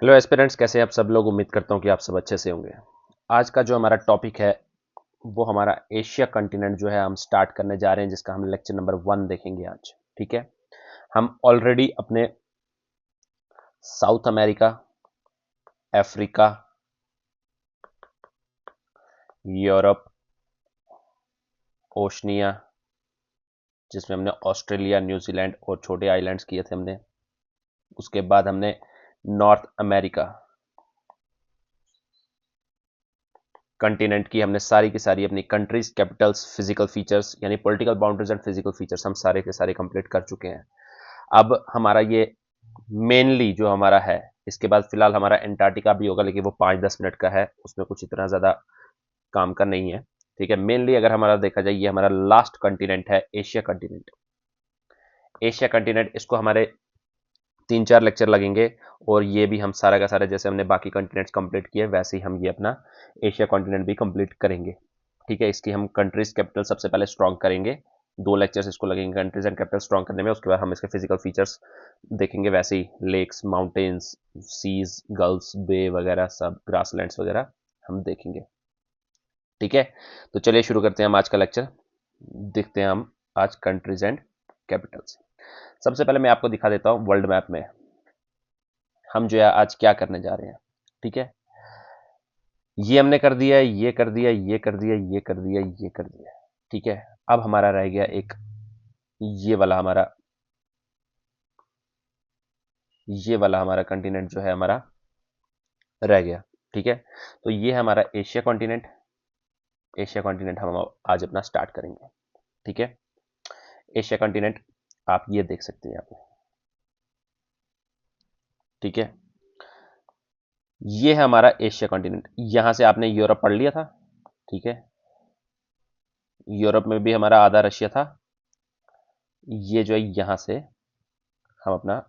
Hello aspirants, कैसे हैं आप सब लोग। उम्मीद करता हूं कि आप सब अच्छे से होंगे। आज का जो हमारा टॉपिक है वो हमारा एशिया कॉन्टिनेंट जो है हम स्टार्ट करने जा रहे हैं, जिसका हम लेक्चर नंबर 1 देखेंगे आज। ठीक है, हम ऑलरेडी अपने south America, Africa, Europe, Oceania, जिसमें हमने ऑस्ट्रेलिया, न्यूजीलैंड और छोटे आइलैंड्स किए थे हमने। उसके बाद हमने नॉर्थ अमेरिका कंटिनेंट की हमने सारी की सारी अपनी कंट्रीज, कैपिटल्स, फिजिकल फीचर्स यानी political boundaries and physical features हम सारे के सारे कंप्लीट कर चुके हैं। अब हमारा ये मेनली जो हमारा है, इसके बाद फिलहाल हमारा एंटार्क्टिका भी होगा, लेकिन वो 5-10 मिनट का है, उसमें कुछ इतना ज़्यादा काम का नहीं है। ठीक है, मेनली अगर हमारा देखा जाए, ये हमारा लास्ट कंटिनेंट है एशिया कंटिनेंट। एशिया कंटिनेंट, इसको हमारे 3-4 लेक्चर लगेंगे और ये भी हम सारा का सारा जैसे हमने बाकी कंटिनेंट्स कंप्लीट किए वैसे ही हम ये अपना एशिया कॉन्टिनेंट भी कंप्लीट करेंगे। ठीक है, इसकी हम कंट्रीज कैपिटल सबसे पहले स्ट्रॉन्ग करेंगे। 2 लेक्चर्स इसको लगेंगे कंट्रीज एंड कैपिटल स्ट्रॉन्ग करने में। उसके बाद हम इसके फिजिकल फीचर्स देखेंगे, वैसे ही लेक्स, माउंटेन्स, सीज, गल्फ्स, बे वगैरह सब, ग्रासलैंड्स वगैरह हम देखेंगे। ठीक है, तो चलिए शुरू करते हैं हम आज का लेक्चर। देखते हैं हम आज कंट्रीज एंड कैपिटल्स। सबसे पहले मैं आपको दिखा देता हूं वर्ल्ड मैप में हम जो है आज क्या करने जा रहे हैं। ठीक है, ये हमने कर दिया, ये कर दिया, ये कर दिया, ये कर दिया, ये कर दिया। ठीक है, अब हमारा रह गया एक ये वाला हमारा कंटिनेंट जो है हमारा रह गया। ठीक है, तो ये है हमारा एशिया कॉन्टिनेंट। एशिया कॉन्टिनेंट हम आज अपना स्टार्ट करेंगे। ठीक है, एशिया कॉन्टिनेंट आप ये देख सकते हैं यहाँ पे। ठीक है, ये है हमारा एशिया कॉन्टिनेंट। यहां से आपने यूरोप पढ़ लिया था। ठीक है, यूरोप में भी हमारा आधा रशिया था। ये जो है यहां से हम अपना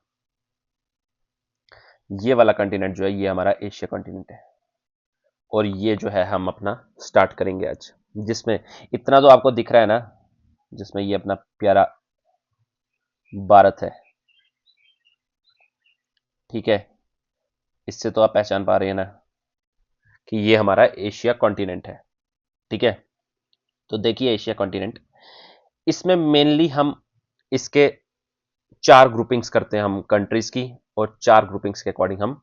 ये वाला कंटिनेंट जो है ये हमारा एशिया कॉन्टिनेंट है। और ये जो है हम अपना स्टार्ट करेंगे आज, जिसमें इतना तो आपको दिख रहा है ना, जिसमें ये अपना प्यारा भारत है। ठीक है, इससे तो आप पहचान पा रहे हैं ना कि ये हमारा एशिया कॉन्टिनेंट है। ठीक है, तो देखिए एशिया कॉन्टिनेंट, इसमें मेनली हम इसके 4 ग्रुपिंग्स करते हैं हम कंट्रीज की, और 4 ग्रुपिंग्स के अकॉर्डिंग हम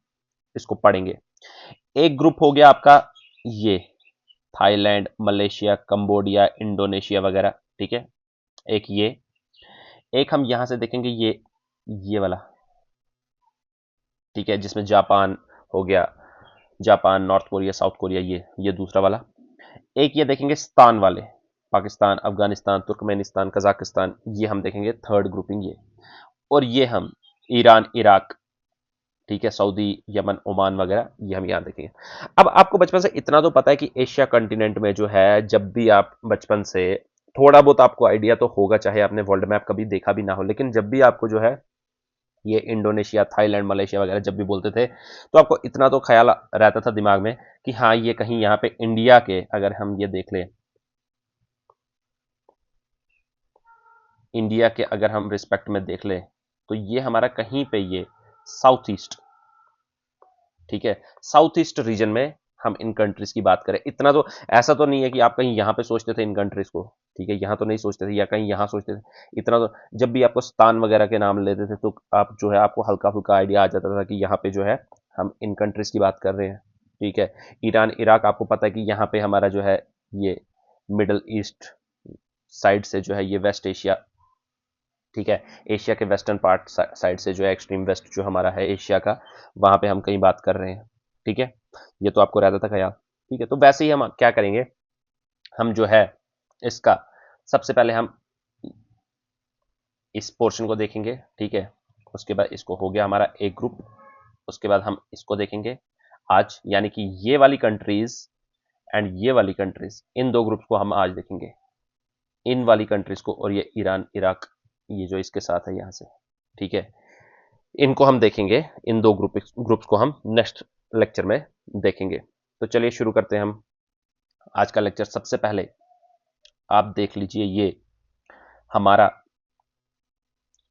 इसको पढ़ेंगे। एक ग्रुप हो गया आपका ये थाईलैंड, मलेशिया, कंबोडिया, इंडोनेशिया वगैरह। ठीक है, एक ये, एक हम यहां से देखेंगे ये वाला। ठीक है, जिसमें जापान हो गया, Japan, north Korea, south Korea, ये दूसरा वाला। एक ये देखेंगे स्थान वाले, पाकिस्तान, अफगानिस्तान, तुर्कमेनिस्तान, कजाकिस्तान, ये हम देखेंगे थर्ड ग्रुपिंग ये। और ये हम ईरान, इराक, ठीक है, सऊदी, यमन, ओमान वगैरह, ये हम यहाँ देखेंगे। अब आपको बचपन से इतना तो पता है कि एशिया कंटिनेंट में जो है, जब भी आप बचपन से थोड़ा बहुत आपको आइडिया तो होगा, चाहे आपने वर्ल्ड मैप कभी देखा भी ना हो, लेकिन जब भी आपको जो है ये इंडोनेशिया, थाईलैंड, मलेशिया वगैरह जब भी बोलते थे, तो आपको इतना तो ख्याल रहता था दिमाग में कि हाँ, ये कहीं यहाँ पे इंडिया के, अगर हम ये देख लें, इंडिया के अगर हम रिस्पेक्ट में देख लें, तो ये हमारा कहीं पे ये साउथ ईस्ट। ठीक है, साउथ ईस्ट रीजन में हम इन कंट्रीज की बात करें, इतना तो ऐसा तो नहीं है कि आप कहीं यहां पे सोचते थे इन कंट्रीज को। ठीक है, यहां तो नहीं सोचते थे, या कहीं यहां सोचते थे। इतना तो जब भी आपको स्थान वगैरह के नाम लेते थे, तो आप जो है आपको हल्का फुल्का आइडिया आ जाता था कि यहाँ पे जो है हम इन कंट्रीज की बात कर रहे हैं। ठीक है, ईरान, इराक, आपको पता है कि यहाँ पे हमारा जो है ये मिडल ईस्ट साइड से जो है ये वेस्ट एशिया। ठीक है, एशिया के वेस्टर्न पार्ट साइड से जो है एक्सट्रीम वेस्ट जो हमारा है एशिया का, वहां पे हम कहीं बात कर रहे हैं। ठीक है, ये तो आपको रहता था ख्याल। ठीक है, तो वैसे ही हम क्या करेंगे, हम जो है इसका सबसे पहले हम इस पोर्शन को देखेंगे। ठीक है, उसके बाद इसको हो गया हमारा एक ग्रुप। उसके बाद हम इसको देखेंगे आज, यानी कि ये वाली कंट्रीज एंड ये वाली कंट्रीज, इन 2 ग्रुप्स को हम आज देखेंगे, इन वाली कंट्रीज को, और ये ईरान, इराक, ये जो इसके साथ है यहां से। ठीक है, इनको हम देखेंगे, इन 2 ग्रुप्स को हम नेक्स्ट लेक्चर में देखेंगे। तो चलिए शुरू करते हैं हम आज का लेक्चर। सबसे पहले आप देख लीजिए, ये हमारा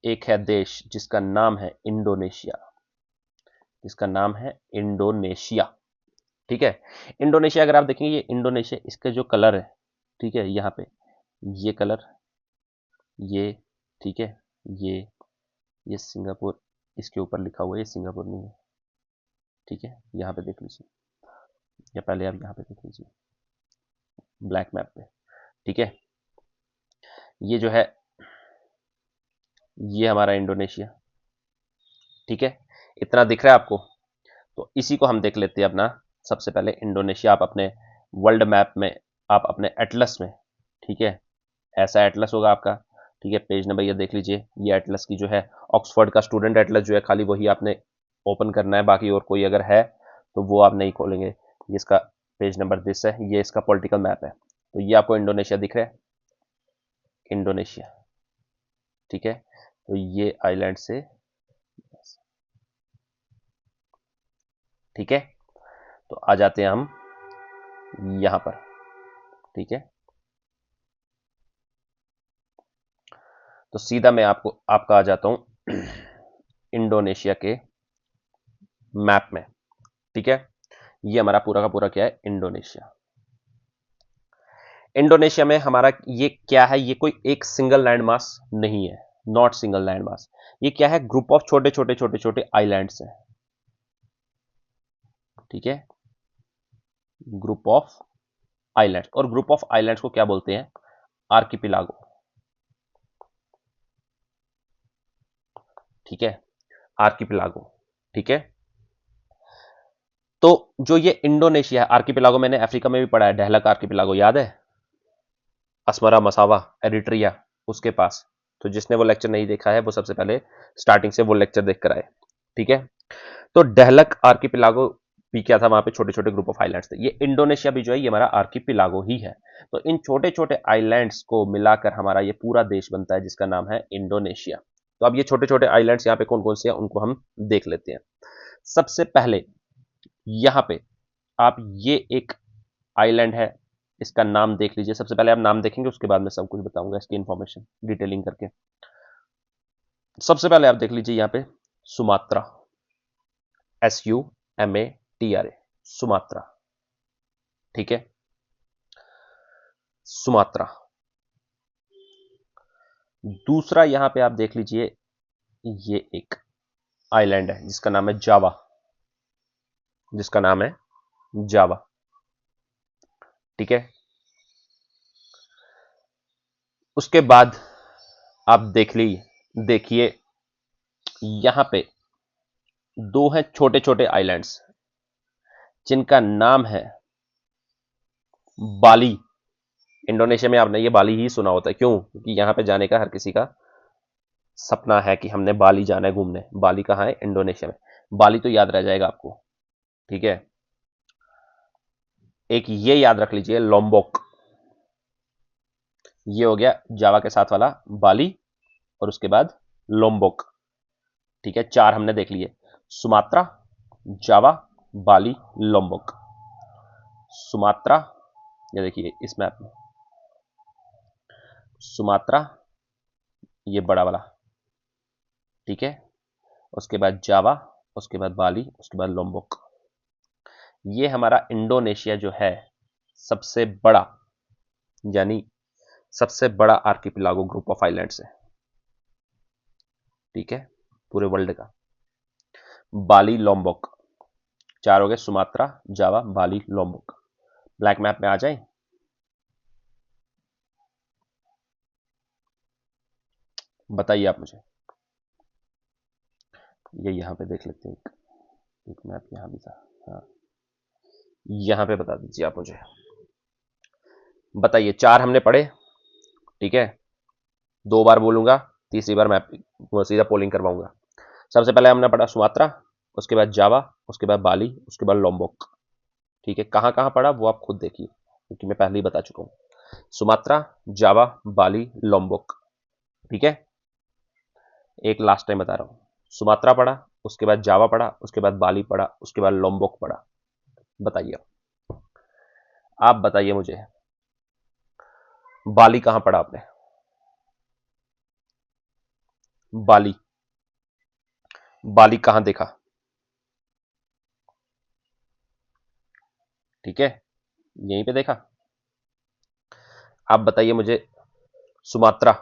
एक है देश जिसका नाम है इंडोनेशिया। जिसका नाम है इंडोनेशिया। ठीक है, इंडोनेशिया अगर आप देखेंगे, ये इंडोनेशिया, इसका जो कलर है, ठीक है, यहाँ पे ये कलर, ये, ठीक है, ये सिंगापुर इसके ऊपर लिखा हुआ है, ये सिंगापुर नहीं है। ठीक है, यहाँ पे देख लीजिए, या पहले आप यहाँ पे देख लीजिए ब्लैक मैप पे। ठीक है, ये जो है ये हमारा इंडोनेशिया। ठीक है, इतना दिख रहा है आपको? तो इसी को हम देख लेते हैं अपना। सबसे पहले इंडोनेशिया आप अपने वर्ल्ड मैप में, आप अपने एटलस में, ठीक है, ऐसा एटलस होगा आपका। ठीक है, पेज नंबर ये देख लीजिए, ये एटलस की जो है ऑक्सफोर्ड का स्टूडेंट एटलस जो है, खाली वही आपने ओपन करना है, बाकी और कोई अगर है तो वो आप नहीं खोलेंगे। ये इसका पेज नंबर 10 है, ये इसका पॉलिटिकल मैप है। तो ये आपको इंडोनेशिया दिख रहा है, इंडोनेशिया। ठीक है, तो ये आइलैंड से, ठीक है, तो आ जाते हैं हम यहां पर। ठीक है, तो सीधा मैं आपका आ जाता हूं इंडोनेशिया के मैप में। ठीक है, ये हमारा पूरा का पूरा क्या है, इंडोनेशिया। इंडोनेशिया में हमारा ये क्या है, ये कोई एक सिंगल लैंड मास नहीं है, नॉट सिंगल लैंड मास। ये क्या है, ग्रुप ऑफ छोटे छोटे छोटे छोटे आइलैंड्स हैं। ठीक है, ग्रुप ऑफ आइलैंड्स, और ग्रुप ऑफ आइलैंड्स को क्या बोलते हैं, आर्किपिलागो। ठीक है, आर्किपिलागो। ठीक है, तो जो ये इंडोनेशिया है, आर्किपिलागो मैंने अफ्रीका में भी पढ़ा है, डेहलक आर्किपिलागो याद है, असमरा मसावा एरिट्रिया उसके पास। तो जिसने वो लेक्चर नहीं देखा है वो सबसे पहले स्टार्टिंग से वो लेक्चर देख कर आए। ठीक है, तो डेहलक आर्किपिलागो भी क्या था, वहां पे छोटे छोटे ग्रुप ऑफ आइलैंड्स थे। ये इंडोनेशिया भी जो है ये हमारा आर्किपिलागो ही है। तो इन छोटे छोटे आइलैंड्स को मिलाकर हमारा ये पूरा देश बनता है, जिसका नाम है इंडोनेशिया। तो अब ये छोटे छोटे आइलैंड्स यहाँ पे कौन कौन से हैं उनको हम देख लेते हैं। सबसे पहले यहां पे आप ये एक आइलैंड है, इसका नाम देख लीजिए। सबसे पहले आप नाम देखेंगे, उसके बाद मैं सब कुछ बताऊंगा इसकी इंफॉर्मेशन डिटेलिंग करके। सबसे पहले आप देख लीजिए यहां पे सुमात्रा, SUMATRA, सुमात्रा। ठीक है, सुमात्रा। दूसरा यहां पे आप देख लीजिए, ये एक आइलैंड है जिसका नाम है जावा, जिसका नाम है जावा। ठीक है, उसके बाद आप देखिए यहां पे दो हैं छोटे छोटे आइलैंड्स, जिनका नाम है बाली। इंडोनेशिया में आपने ये बाली ही सुना होता है, क्यों? क्योंकि यहां पे जाने का हर किसी का सपना है कि हमने बाली जाना है घूमने। बाली कहां है? इंडोनेशिया में। बाली तो याद रह जाएगा आपको। ठीक है, एक ये याद रख लीजिए, लोम्बोक। ये हो गया जावा के साथ वाला बाली, और उसके बाद लोम्बोक। ठीक है, चार हमने देख लिए, Sumatra, Java, Bali, Lombok. Sumatra, ये देखिए इस मैप में, सुमात्रा ये बड़ा वाला। ठीक है, उसके बाद जावा, उसके बाद बाली, उसके बाद लोम्बोक। ये हमारा इंडोनेशिया जो है सबसे बड़ा, यानी सबसे बड़ा आर्किपिलागो ग्रुप ऑफ आइलैंड्स है। ठीक है, पूरे वर्ल्ड का। बाली, लोम्बोक, चार हो गए, Sumatra, Java, Bali, Lombok. Black map में आ जाए। बताइए आप मुझे, ये यहां पे देख लेते हैं, एक मैप यहां भी था। हाँ, यहां पे बता दीजिए आप मुझे। बताइए, चार हमने पढ़े। ठीक है, दो बार बोलूंगा, तीसरी बार मैं सीधा पोलिंग करवाऊंगा। सबसे पहले हमने पढ़ा सुमात्रा, उसके बाद जावा, उसके बाद बाली, उसके बाद लोम्बोक। ठीक है, कहां कहां पढ़ा वो आप खुद देखिए, क्योंकि मैं पहले ही बता चुका हूं। Sumatra, Java, Bali, Lombok. ठीक है, एक लास्ट टाइम बता रहा हूं, सुमात्रा पढ़ा, उसके बाद जावा पढ़ा, उसके बाद बाली पढ़ा, उसके बाद लोम्बोक पढ़ा। बताइए, आप बताइए मुझे, बाली कहां पढ़ा आपने? बाली, बाली कहां देखा? ठीक है, यहीं पे देखा। आप बताइए मुझे, सुमात्रा,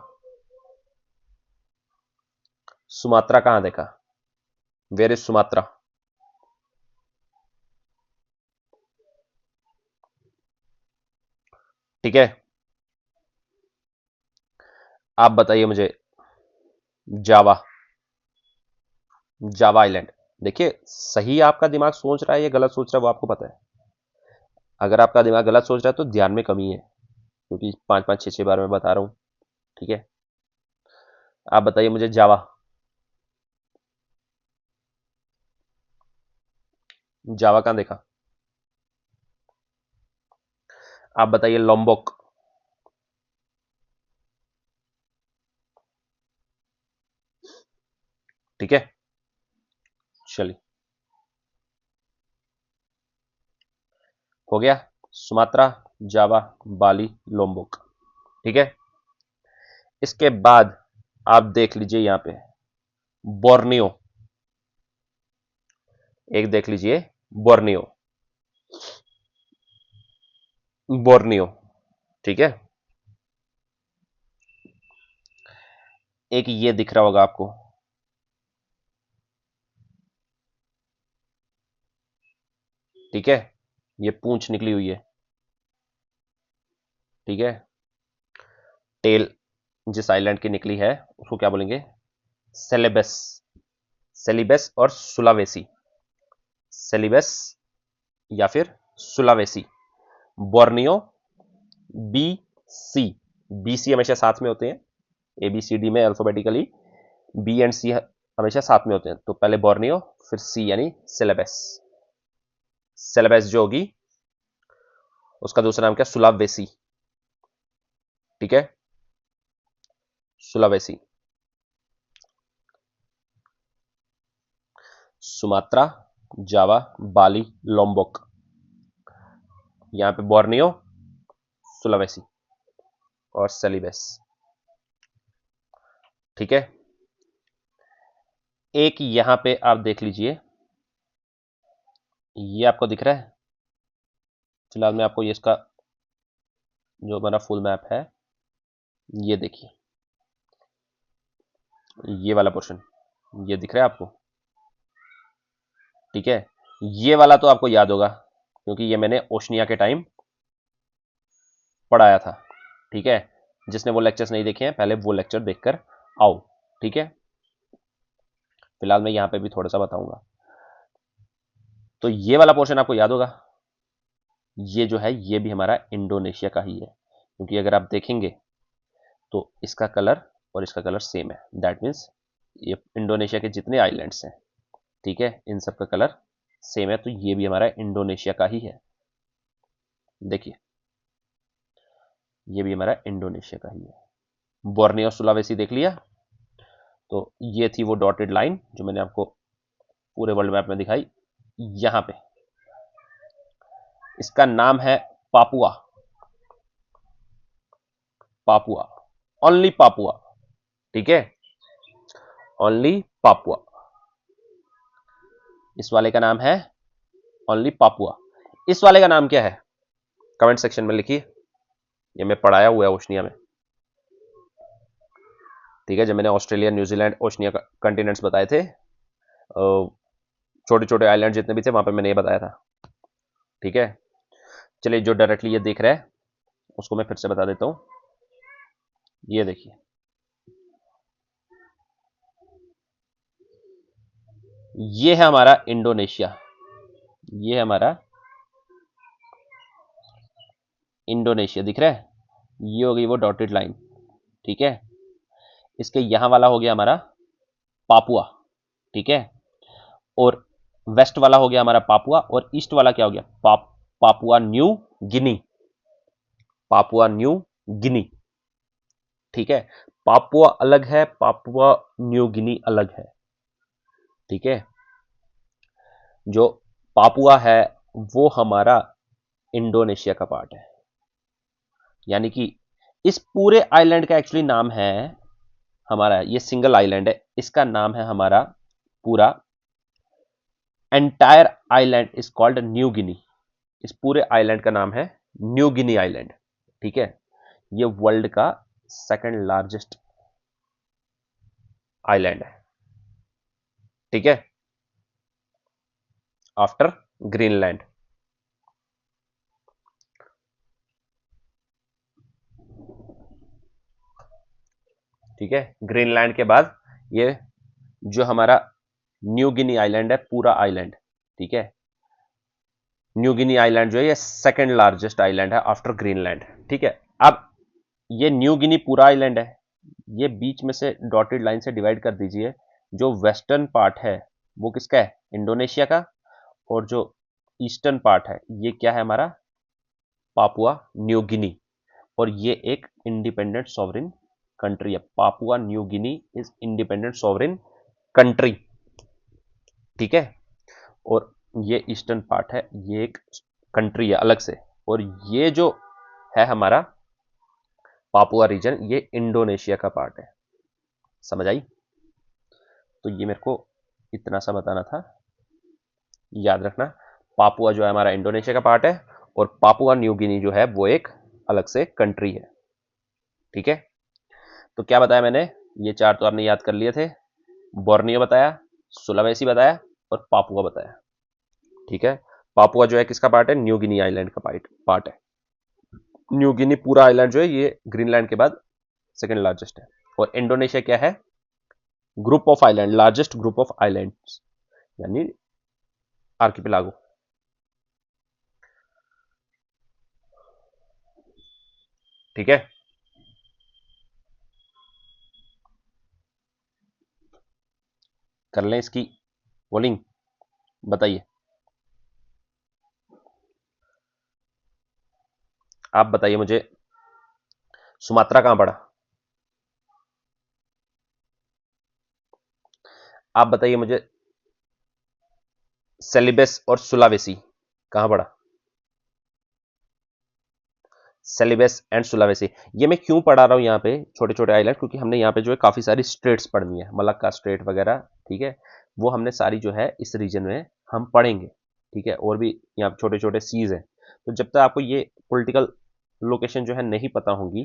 सुमात्रा कहां देखा? Where is Sumatra? ठीक है, आप बताइए मुझे, जावा, जावा आइलैंड। देखिए, सही आपका दिमाग सोच रहा है या गलत सोच रहा है वो आपको पता है। अगर आपका दिमाग गलत सोच रहा है तो ध्यान में कमी है, क्योंकि 5-5 6-6 बार मैं बता रहा हूं। ठीक है, आप बताइए मुझे, जावा, जावा कहां देखा? आप बताइए, लॉम्बोक। ठीक है, चलिए, हो गया। Sumatra, Java, Bali, Lombok. ठीक है, इसके बाद आप देख लीजिए यहां पे बोर्नियो, एक देख लीजिए, बोर्नियो, बोर्नियो। ठीक है, एक ये दिख रहा होगा आपको, ठीक है, ये पूंछ निकली हुई है। ठीक है, टेल जिस आइलैंड की निकली है उसको क्या बोलेंगे? सेलेबस, सेलिबस और सुलावेसी, सेलिबस या फिर सुलावेसी। बोर्नियो, बी, सी, बी सी हमेशा साथ में होते हैं, ए बी सी डी में अल्फाबेटिकली बी एंड सी हमेशा साथ में होते हैं। तो पहले बोर्नियो, फिर सी यानी सिलेबस। सिलेबस जो होगी उसका दूसरा नाम क्या? सुलावेसी। ठीक है, Sulawesi, Sumatra, Java, Bali, Lombok. यहां पे बोर्नियो, सुलावेसी और सेलिबस। ठीक है, एक यहां पे आप देख लीजिए, ये आपको दिख रहा है? फिलहाल मैं आपको ये इसका जो हमारा फुल मैप है, ये देखिए, ये वाला पोर्शन, ये दिख रहा है आपको? ठीक है, ये वाला तो आपको याद होगा, क्योंकि ये मैंने ओशनिया के टाइम पढ़ाया था। ठीक है, जिसने वो लेक्चर्स नहीं देखे हैं पहले वो लेक्चर देखकर आओ। ठीक है, फिलहाल मैं यहां पे भी थोड़ा सा बताऊंगा। तो ये वाला पोर्शन आपको याद होगा, ये जो है ये भी हमारा इंडोनेशिया का ही है, क्योंकि अगर आप देखेंगे तो इसका कलर और इसका कलर सेम है। दैट मीन्स ये इंडोनेशिया के जितने आइलैंड्स हैं, ठीक है, इन सब का कलर सेम है, तो ये भी हमारा इंडोनेशिया का ही है। देखिए, ये भी हमारा इंडोनेशिया का ही है। बोर्नियो, सुलावेसी देख लिया। तो ये थी वो डॉटेड लाइन जो मैंने आपको पूरे वर्ल्ड मैप में दिखाई। यहां पे इसका नाम है पापुआ, पापुआ, ओनली पापुआ। ठीक है, ओनली पापुआ, इस वाले का नाम है ओनली पापुआ। इस वाले का नाम क्या है? कमेंट सेक्शन में लिखिए, ये मैं पढ़ाया हुआ है ओशनिया में। ठीक है, जब मैंने ऑस्ट्रेलिया, न्यूजीलैंड, ओशनिया कंटिनेंट्स बताए थे, छोटे छोटे आइलैंड जितने भी थे वहां पे मैंने ये बताया था। ठीक है, चलिए, जो डायरेक्टली ये देख रहे हैं उसको मैं फिर से बता देता हूं। ये देखिए, ये है हमारा इंडोनेशिया, ये है हमारा इंडोनेशिया, दिख रहा है? ये हो गई वो डॉटेड लाइन। ठीक है, इसके यहां वाला हो गया हमारा पापुआ। ठीक है, और वेस्ट वाला हो गया हमारा पापुआ, और ईस्ट वाला क्या हो गया? Papua New Guinea, Papua New Guinea. ठीक है, पापुआ अलग है, पापुआ न्यू गिनी अलग है। ठीक है, जो पापुआ है वो हमारा इंडोनेशिया का पार्ट है, यानी कि इस पूरे आइलैंड का एक्चुअली नाम है हमारा, ये सिंगल आइलैंड है, इसका नाम है हमारा पूरा entire island is called New Guinea. इस पूरे आइलैंड का नाम है न्यू गिनी आइलैंड। ठीक है, ये वर्ल्ड का सेकंड लार्जेस्ट आइलैंड है। ठीक है, आफ्टर ग्रीनलैंड। ठीक है, ग्रीनलैंड के बाद ये जो हमारा न्यू गिनी आइलैंड है, पूरा आइलैंड, ठीक है, न्यू गिनी आइलैंड जो है ये सेकंड लार्जेस्ट आइलैंड है आफ्टर ग्रीनलैंड। ठीक है, अब ये न्यू गिनी पूरा आइलैंड है, ये बीच में से डॉटेड लाइन से डिवाइड कर दीजिए। जो वेस्टर्न पार्ट है वो किसका है, इंडोनेशिया का, और जो ईस्टर्न पार्ट है ये क्या है हमारा, पापुआ न्यू गिनी। और ये एक इंडिपेंडेंट सॉवरिन कंट्री है। Papua New Guinea is independent sovereign country. ठीक है, और ये ईस्टर्न पार्ट है, ये एक कंट्री है अलग से। और ये जो है हमारा पापुआ रीजन, ये इंडोनेशिया का पार्ट है। समझ आई? तो ये मेरे को इतना सा बताना था, याद रखना। पापुआ जो है हमारा इंडोनेशिया का पार्ट है, और पापुआ न्यू गिनी जो है वो एक अलग से कंट्री है। ठीक है, तो क्या बताया मैंने, ये चार तो आपने याद कर लिए थे। बोर्नियो बताया, सुलावेसी बताया, और पापुआ बताया। ठीक है, पापुआ जो है किसका पार्ट है, न्यू गिनी आइलैंड का पार्ट है। न्यू गिनी पूरा आइलैंड जो है ये ग्रीनलैंड के बाद सेकंड लार्जेस्ट है। और इंडोनेशिया क्या है, group of island, largest group of islands, यानी आर्किपेलागो। ठीक है, कर लें इसकी बोलिंग, बताइए। आप बताइए मुझे, सुमात्रा कहां पड़ा? आप बताइए मुझे, सेलिबस और सुलावेसी कहां पड़ा? सेलिबस एंड सुलावेसी। ये मैं क्यों पढ़ा रहा हूं यहाँ पे छोटे छोटे आइलैंड, क्योंकि हमने यहाँ पे जो है काफी सारी स्टेट्स पढ़नी है, मलक्का स्टेट वगैरह। ठीक है, वो हमने सारी जो है इस रीजन में हम पढ़ेंगे। ठीक है, और भी यहाँ छोटे छोटे सीज हैं। तो जब तक आपको ये पॉलिटिकल लोकेशन जो है नहीं पता होंगी,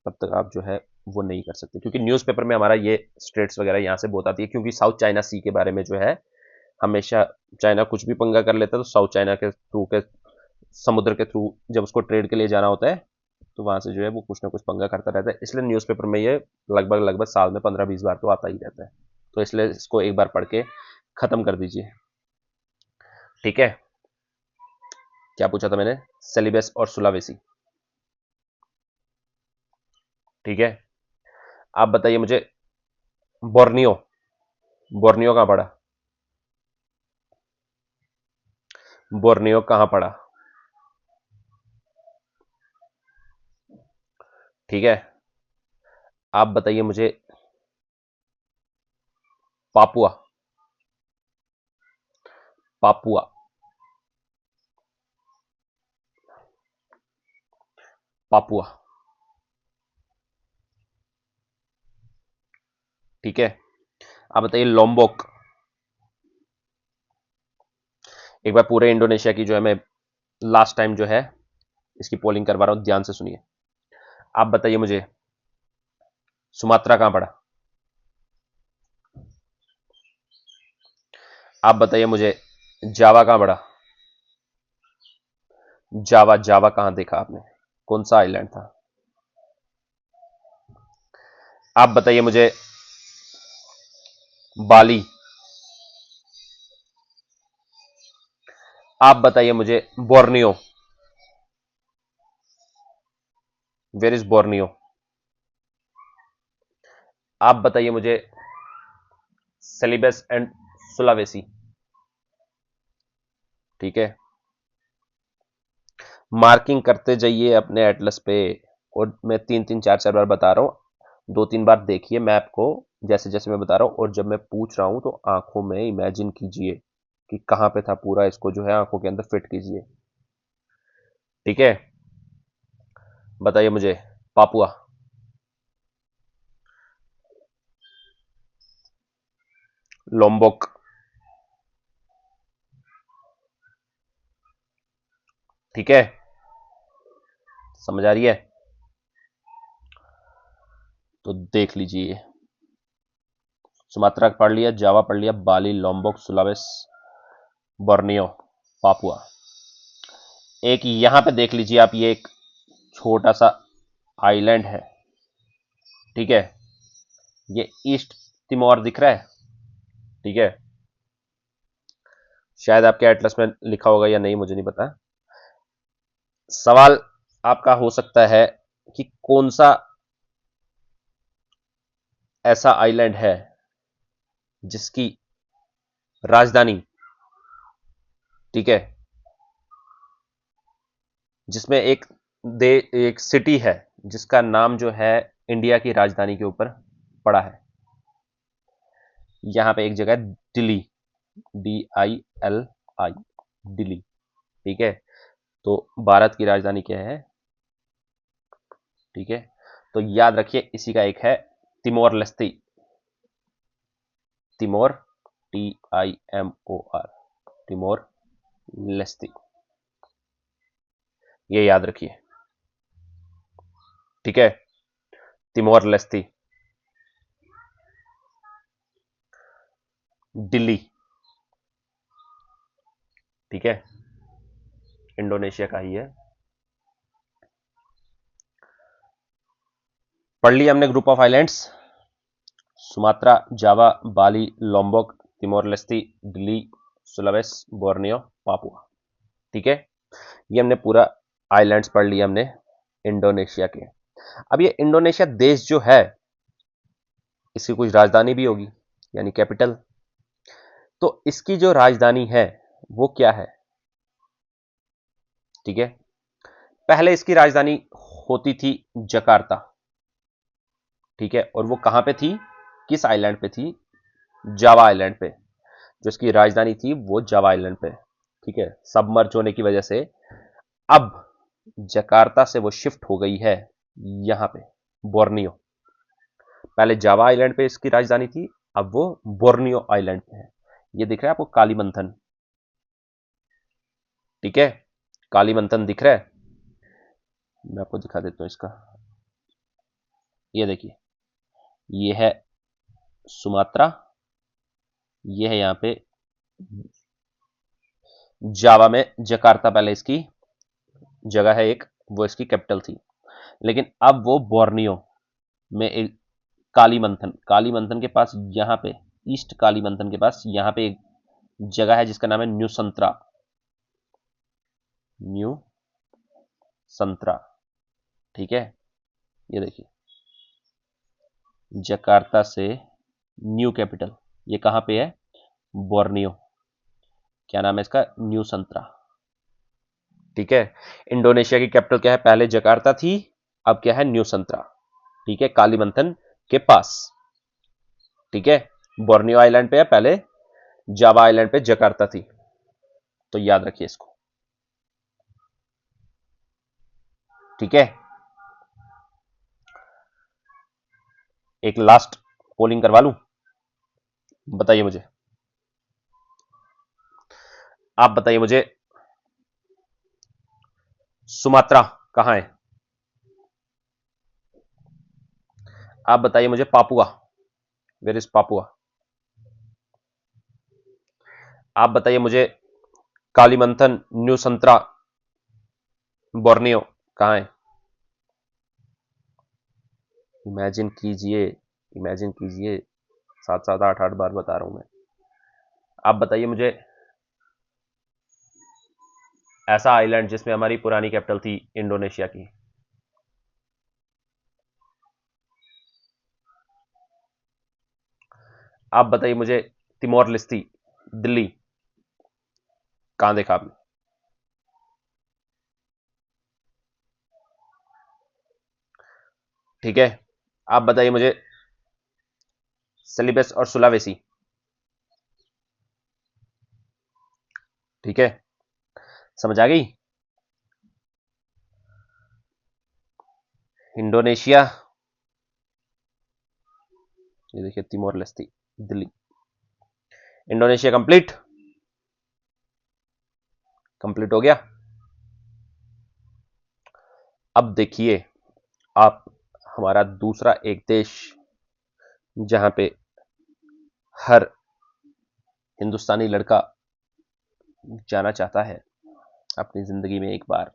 तब तक आप जो है वो नहीं कर सकते। क्योंकि न्यूज़पेपर में हमारा ये स्टेट्स वगैरह यहाँ से बहुत आती है, क्योंकि साउथ चाइना सी के बारे में जो है हमेशा चाइना कुछ भी पंगा कर लेता है, तो साउथ चाइना के थ्रू के समुद्र के थ्रू जब उसको ट्रेड के लिए जाना होता है, तो वहां से जो है वो कुछ ना कुछ पंगा करता रहता है। इसलिए न्यूज़पेपर में ये लगभग लगभग साल में 15-20 बार तो आता ही रहता है। तो इसलिए इसको एक बार पढ़ के खत्म कर दीजिए। ठीक है, क्या पूछा था मैंने, सेलिबस और सुलावेसी। ठीक है, आप बताइए मुझे, बोर्नियो, बोर्नियो कहां पड़ा? बोर्नियो कहां पड़ा? ठीक है, आप बताइए मुझे, पापुआ, पापुआ, पापुआ। ठीक है, आप बताइए, लोम्बोक। एक बार पूरे इंडोनेशिया की जो है मैं लास्ट टाइम जो है इसकी पोलिंग करवा रहा हूं, ध्यान से सुनिए। आप बताइए मुझे, सुमात्रा कहां पड़ा? आप बताइए मुझे, जावा कहां पड़ा? जावा, जावा कहां देखा आपने, कौन सा आइलैंड था? आप बताइए मुझे, बाली। आप बताइए मुझे, बोर्नियो, वेर इज बोर्नियो? आप बताइए मुझे, सेलिबस एंड सुलावेसी। ठीक है, मार्किंग करते जाइए अपने एटलस पे। और मैं 3-3 4-4 बार बता रहा हूं, 2-3 बार देखिए मैप को, जैसे जैसे मैं बता रहा हूं। और जब मैं पूछ रहा हूं तो आंखों में इमेजिन कीजिए कि कहां पे था पूरा, इसको जो है आंखों के अंदर फिट कीजिए। ठीक है, बताइए मुझे, पापुआ, लोम्बोक, ठीक है, समझ आ रही है? तो देख लीजिए, सुमात्रा पढ़ लिया, जावा पढ़ लिया, बाली, लोम्बोक, सुलावेस, बोर्नियो, पापुआ। एक यहां पे देख लीजिए आप, ये एक छोटा सा आइलैंड है, ठीक है, ये ईस्ट तिमोर दिख रहा है, ठीक है, शायद आपके एटलस में लिखा होगा या नहीं मुझे नहीं पता। सवाल आपका हो सकता है कि कौन सा ऐसा आइलैंड है जिसकी राजधानी, ठीक है, जिसमें एक सिटी है जिसका नाम जो है इंडिया की राजधानी के ऊपर पड़ा है। यहां पे एक जगह दिल्ली, DILI, दिल्ली, ठीक है, तो भारत की राजधानी क्या है, ठीक है, तो याद रखिए इसी का एक है Timor Leste, Timor, TIMOR, Timor Leste, ये याद रखिए, ठीक है, तिमोर लेस्ते, दिल्ली, ठीक है, इंडोनेशिया का ही है। पढ़ लिया हमने group of islands, Sumatra, Java, Bali, Lombok, Timor Leste, Dili, Sulawesi, Borneo, Papua, ठीक है, ये हमने पूरा आइलैंड्स पढ़ लिया हमने इंडोनेशिया के। अब ये इंडोनेशिया देश जो है, इसकी कुछ राजधानी भी होगी, यानी कैपिटल, तो इसकी जो राजधानी है वो क्या है, ठीक है, पहले इसकी राजधानी होती थी जकार्ता, ठीक है, और वो कहां पे थी, किस आइलैंड पे थी, जावा आइलैंड पे, जो इसकी राजधानी थी वो जावा आइलैंड पे, ठीक है, सबमर्ज होने की वजह से अब जकार्ता से वो शिफ्ट हो गई है यहां पे बोर्नियो। पहले जावा आइलैंड पे इसकी राजधानी थी, अब वो बोर्नियो आइलैंड पे है। ये दिख रहा है आपको कालीमंथन, ठीक है, कालीमंथन दिख रहा है, मैं आपको दिखा देता हूं इसका, ये देखिए, ये है सुमात्रा, ये है यहां पे जावा में जकार्ता, पहले इसकी जगह है एक, वो इसकी कैपिटल थी, लेकिन अब वो बोर्नियो में एक कालीमंथन, कालीमंथन के पास यहां पे, ईस्ट कालीमंथन के पास यहां पे एक जगह है जिसका नाम है न्यू संतरा, न्यू संतरा, ठीक है, ये देखिए, जकार्ता से न्यू कैपिटल, ये कहां पे है, बोर्नियो, क्या नाम है इसका, न्यू संतरा, ठीक है, इंडोनेशिया की कैपिटल क्या है, पहले जकार्ता थी, अब क्या है, न्यू संतरा, ठीक है, कालीमंथन के पास, ठीक है, बोर्नियो आइलैंड पे है, पहले जावा आइलैंड पे जकार्ता थी, तो याद रखिए इसको, ठीक है। एक लास्ट पोलिंग करवा लूं, बताइए मुझे, आप बताइए मुझे, सुमात्रा कहां है, आप बताइए मुझे, पापुआ, वेयर इज पापुआ, आप बताइए मुझे, कालीमंथन, न्यू संतरा, बोर्नियो कहां है, इमेजिन कीजिए, इमेजिन कीजिए, 7 7 8 8 बार बता रहा हूं मैं, आप बताइए मुझे, ऐसा आइलैंड जिसमें हमारी पुरानी कैपिटल थी इंडोनेशिया की, आप बताइए मुझे, तिमोर लेस्ते, दिल्ली, कहां देखा आपने, ठीक है, आप बताइए मुझे, सेलिबस और सुलावेसी, ठीक है, समझ आ गई, इंडोनेशिया, ये देखिए Timor Leste, Delhi, Indonesia complete, complete हो गया, अब देखिए आप, हमारा दूसरा एक देश जहां पे हर हिंदुस्तानी लड़का जाना चाहता है अपनी जिंदगी में एक बार,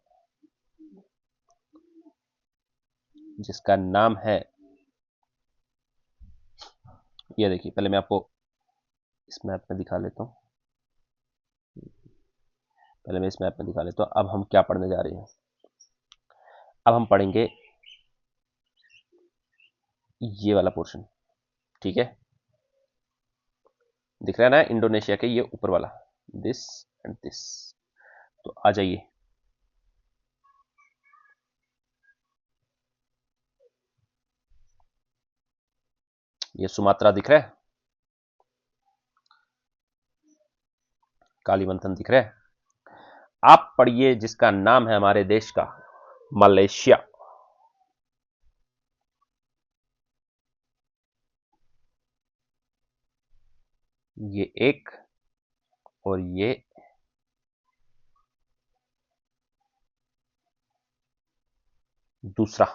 जिसका नाम है, ये देखिए, पहले मैं आपको इस मैप में दिखा लेता हूं। पहले मैं इस मैप में दिखा लेता हूं। अब हम क्या पढ़ने जा रहे हैं? अब हम पढ़ेंगे ये वाला पोर्शन। ठीक है, दिख रहा है ना इंडोनेशिया के, ये ऊपर वाला, दिस एंड दिस। तो आ जाइए, ये सुमात्रा दिख रहा है, कालीमंथन दिख रहा है। आप पढ़िए जिसका नाम है हमारे देश का मलेशिया। ये एक और ये दूसरा,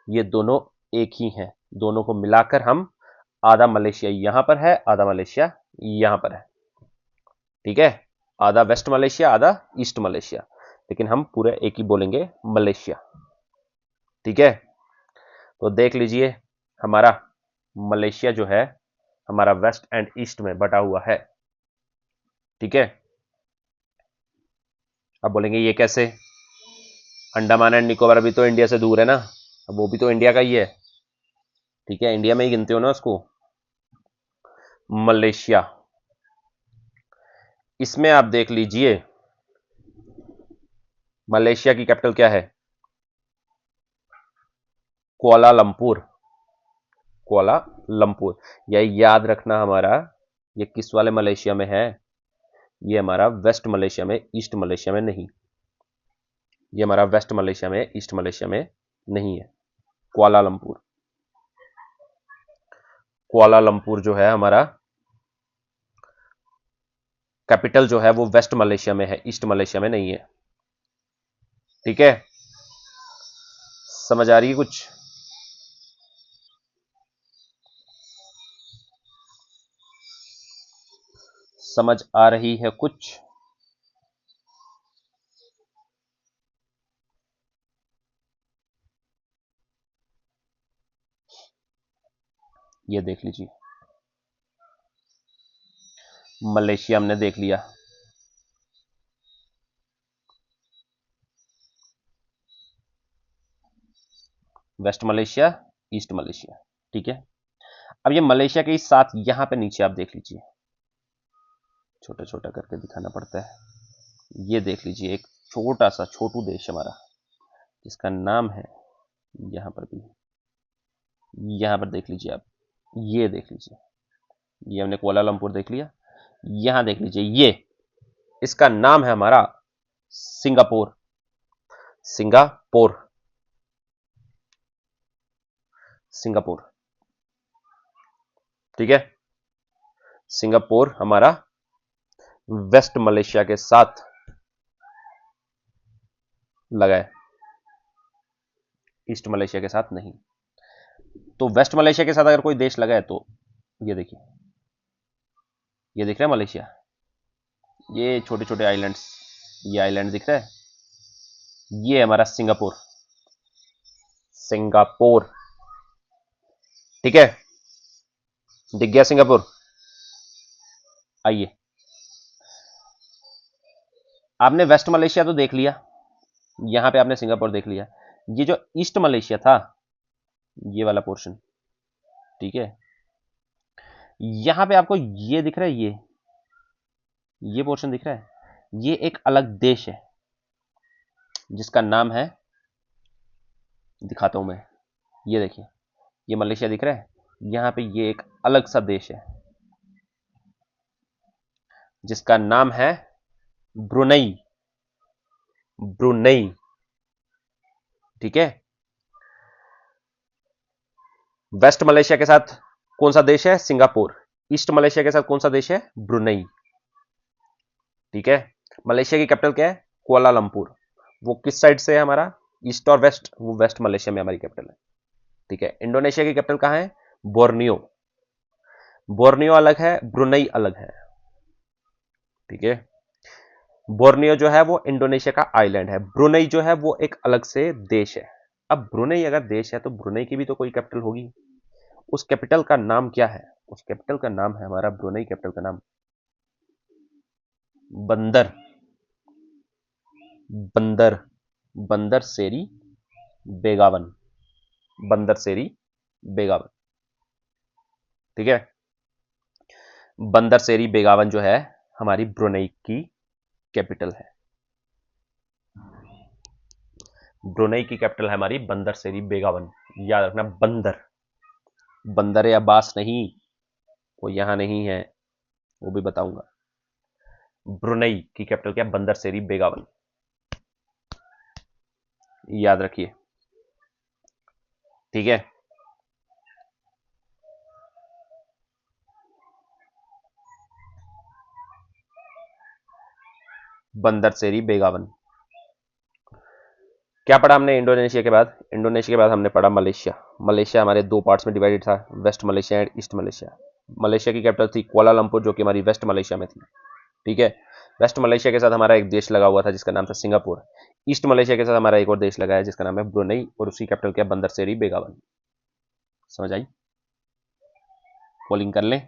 ये दोनों एक ही हैं। दोनों को मिलाकर हम, आधा मलेशिया यहां पर है, आधा मलेशिया यहां पर है। ठीक है, आधा वेस्ट मलेशिया, आधा ईस्ट मलेशिया, लेकिन हम पूरे एक ही बोलेंगे, मलेशिया। ठीक है, तो देख लीजिए हमारा मलेशिया जो है हमारा वेस्ट एंड ईस्ट में बटा हुआ है। ठीक है, अब बोलेंगे ये कैसे? अंडमान एंड निकोबार भी तो इंडिया से दूर है ना, अब वो भी तो इंडिया का ही है। ठीक है, इंडिया में ही गिनते हो ना उसको, मलेशिया। इसमें आप देख लीजिए मलेशिया की कैपिटल क्या है? कुआलालंपुर। कुआलालंपुर, यह याद रखना हमारा, ये किस वाले मलेशिया में है? ये हमारा वेस्ट मलेशिया में, ईस्ट मलेशिया में नहीं। ये हमारा वेस्ट मलेशिया में, ईस्ट मलेशिया में नहीं है। कुआलालंपुर, कुआलालंपुर जो है हमारा कैपिटल जो है वो वेस्ट मलेशिया में है, ईस्ट मलेशिया में नहीं है। ठीक है, समझ आ रही है कुछ? समझ आ रही है कुछ? ये देख लीजिए, मलेशिया हमने देख लिया। West Malaysia, East Malaysia. ठीक है, अब ये मलेशिया के साथ यहां पे नीचे आप देख लीजिए, छोटा छोटा करके दिखाना पड़ता है। ये देख लीजिए एक छोटा सा छोटू देश हमारा, जिसका नाम है, यहां पर भी, यहां पर देख लीजिए आप, ये देख लीजिए, ये हमने कुआलालंपुर देख लिया। यहां देख लीजिए, ये इसका नाम है हमारा सिंगापुर। Singapore, Singapore. ठीक है, सिंगापुर हमारा वेस्ट मलेशिया के साथ लगा है, ईस्ट मलेशिया के साथ नहीं। तो वेस्ट मलेशिया के साथ अगर कोई देश लगा है तो ये देखिए, ये दिख रहा है मलेशिया, ये छोटे छोटे आइलैंड्स, ये आइलैंड दिख रहा है, ये हमारा सिंगापुर। सिंगापुर, ठीक है, दिख गया सिंगापुर? आइए, आपने वेस्ट मलेशिया तो देख लिया, यहां पे आपने सिंगापुर देख लिया। ये जो ईस्ट मलेशिया था, ये वाला पोर्शन, ठीक है, यहां पे आपको ये दिख रहा है, ये पोर्शन दिख रहा है, ये एक अलग देश है जिसका नाम है, दिखाता हूं मैं, ये देखिए, ये मलेशिया दिख रहा है, यहां पे ये एक अलग सा देश है जिसका नाम है ब्रुनई। ब्रुनई, ठीक है। वेस्ट मलेशिया के साथ कौन सा देश है? सिंगापुर। ईस्ट मलेशिया के साथ कौन सा देश है? ब्रुनई। ठीक है, मलेशिया की कैपिटल क्या है? कुआलालंपुर। वो किस साइड से है हमारा? ईस्ट और वेस्ट, वो वेस्ट मलेशिया में हमारी कैपिटल है। ठीक है, इंडोनेशिया की कैपिटल कहां है? बोर्नियो। बोर्नियो अलग है, ब्रुनई अलग है। ठीक है, बोर्नियो जो है वो इंडोनेशिया का आइलैंड है, ब्रुनई जो है वो एक अलग से देश है। अब ब्रुनई अगर देश है तो ब्रुनई की भी तो कोई कैपिटल होगी। उस कैपिटल का नाम क्या है? उस कैपिटल का नाम है हमारा, ब्रुनई कैपिटल का नाम बंदर, बंदर, बंदर सेरी बेगावन, बंदर सेरी बेगावन। ठीक है, बंदर सेरी बेगावन जो है हमारी ब्रुनई की कैपिटल है। ब्रुनई की कैपिटल है हमारी बंदर सेरी बेगावन। याद रखना, बंदर, बंदर या बास नहीं, वो यहां नहीं है, वो भी बताऊंगा। ब्रुनई की कैपिटल क्या? बंदर सेरी बेगावन, याद रखिए। ठीक है, बंदर सेरी बेगावन। क्या पढ़ा हमने इंडोनेशिया के बाद? इंडोनेशिया के बाद हमने पढ़ा मलेशिया। मलेशिया हमारे दो पार्ट्स में डिवाइडेड था, West Malaysia and East Malaysia. Malaysia की कैपिटल थी कुआलालंपुर, जो कि हमारी वेस्ट मलेशिया में थी। ठीक है, वेस्ट मलेशिया के साथ हमारा एक देश लगा हुआ था जिसका नाम था सिंगापुर। ईस्ट मलेशिया के साथ हमारा एक और देश लगा है जिसका नाम है ब्रुनई, और उसकी कैपिटल क्या? बंदर सेरी बेगावन। समझ आई? पोलिंग कर लें।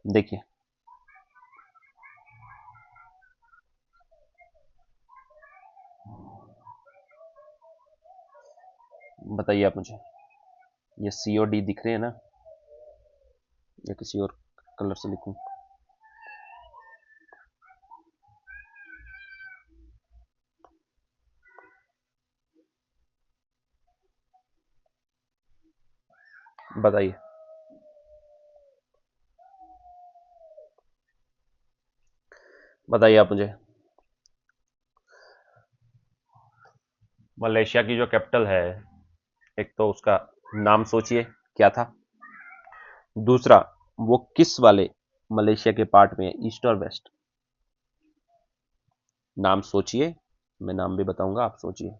देखिए, बताइए आप मुझे, ये सी और डी दिख रहे हैं ना, या किसी और कलर से लिखूं? बताइए, बताइए आप मुझे। मलेशिया की जो कैपिटल है, एक तो उसका नाम सोचिए क्या था, दूसरा वो किस वाले मलेशिया के पार्ट में है, ईस्ट और वेस्ट? नाम सोचिए, मैं नाम भी बताऊंगा, आप सोचिए।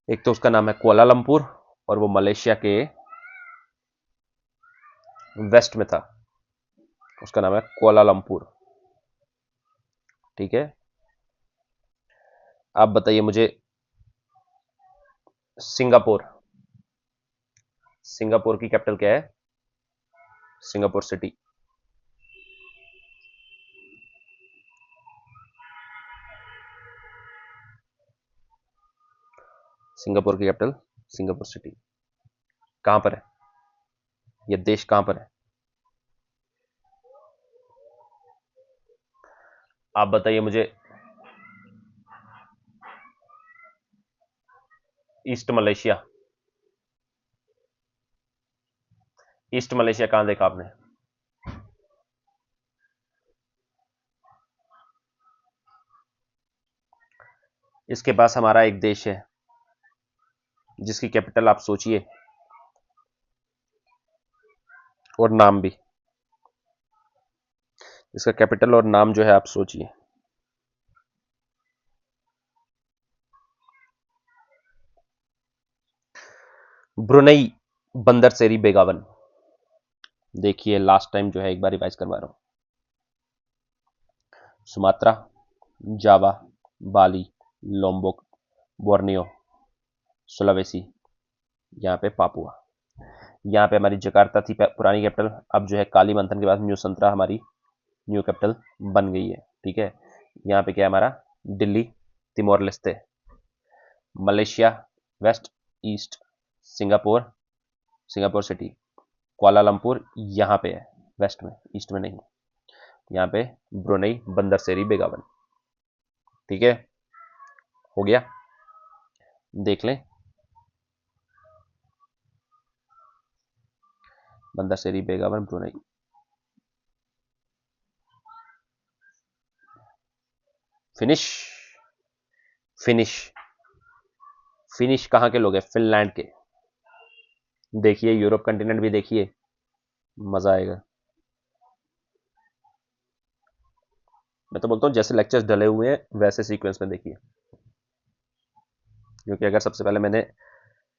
एक तो उसका नाम है कुआलालंपुर, और वो मलेशिया के वेस्ट में था, उसका नाम है कुआलालंपुर। ठीक है, आप बताइए मुझे, सिंगापुर, सिंगापुर की कैपिटल क्या है? Singapore city. सिंगापुर की कैपिटल सिंगापुर सिटी। कहां पर है यह देश, कहां पर है? आप बताइए मुझे, ईस्ट मलेशिया, ईस्ट मलेशिया कहां देखा आपने? इसके पास हमारा एक देश है जिसकी कैपिटल आप सोचिए, और नाम भी, इसका कैपिटल और नाम जो है आप सोचिए। ब्रुनई बंदर सेरी बेगावन। देखिए, लास्ट टाइम जो है एक बार रिवाइज करवा रहा हूं। Sumatra, Java, Bali, Lombok, Borneo, Sulawesi, यहाँ पे पापुआ। यहाँ पे हमारी जकार्ता थी पुरानी कैपिटल, अब जो है काली मंथन के बाद न्यू संतरा हमारी न्यू कैपिटल बन गई है। ठीक है, यहाँ पे क्या है हमारा? Delhi, Timor Leste, Malaysia, West, East, Singapore, Singapore City, Kuala Lumpur यहाँ पे है, वेस्ट में, ईस्ट में नहीं। यहाँ पे ब्रुनई बंदर सेरी बेगावन। ठीक है, हो गया, देख लें, बंदर Seri Begawan Brunei. Finish, finish, finish कहाँ के लोग हैं? फिनलैंड के। देखिए, यूरोप कंटिनेंट भी देखिए, मजा आएगा। मैं तो बोलता हूँ जैसे लेक्चर्स डले हुए हैं वैसे सीक्वेंस में देखिए, क्योंकि अगर सबसे पहले मैंने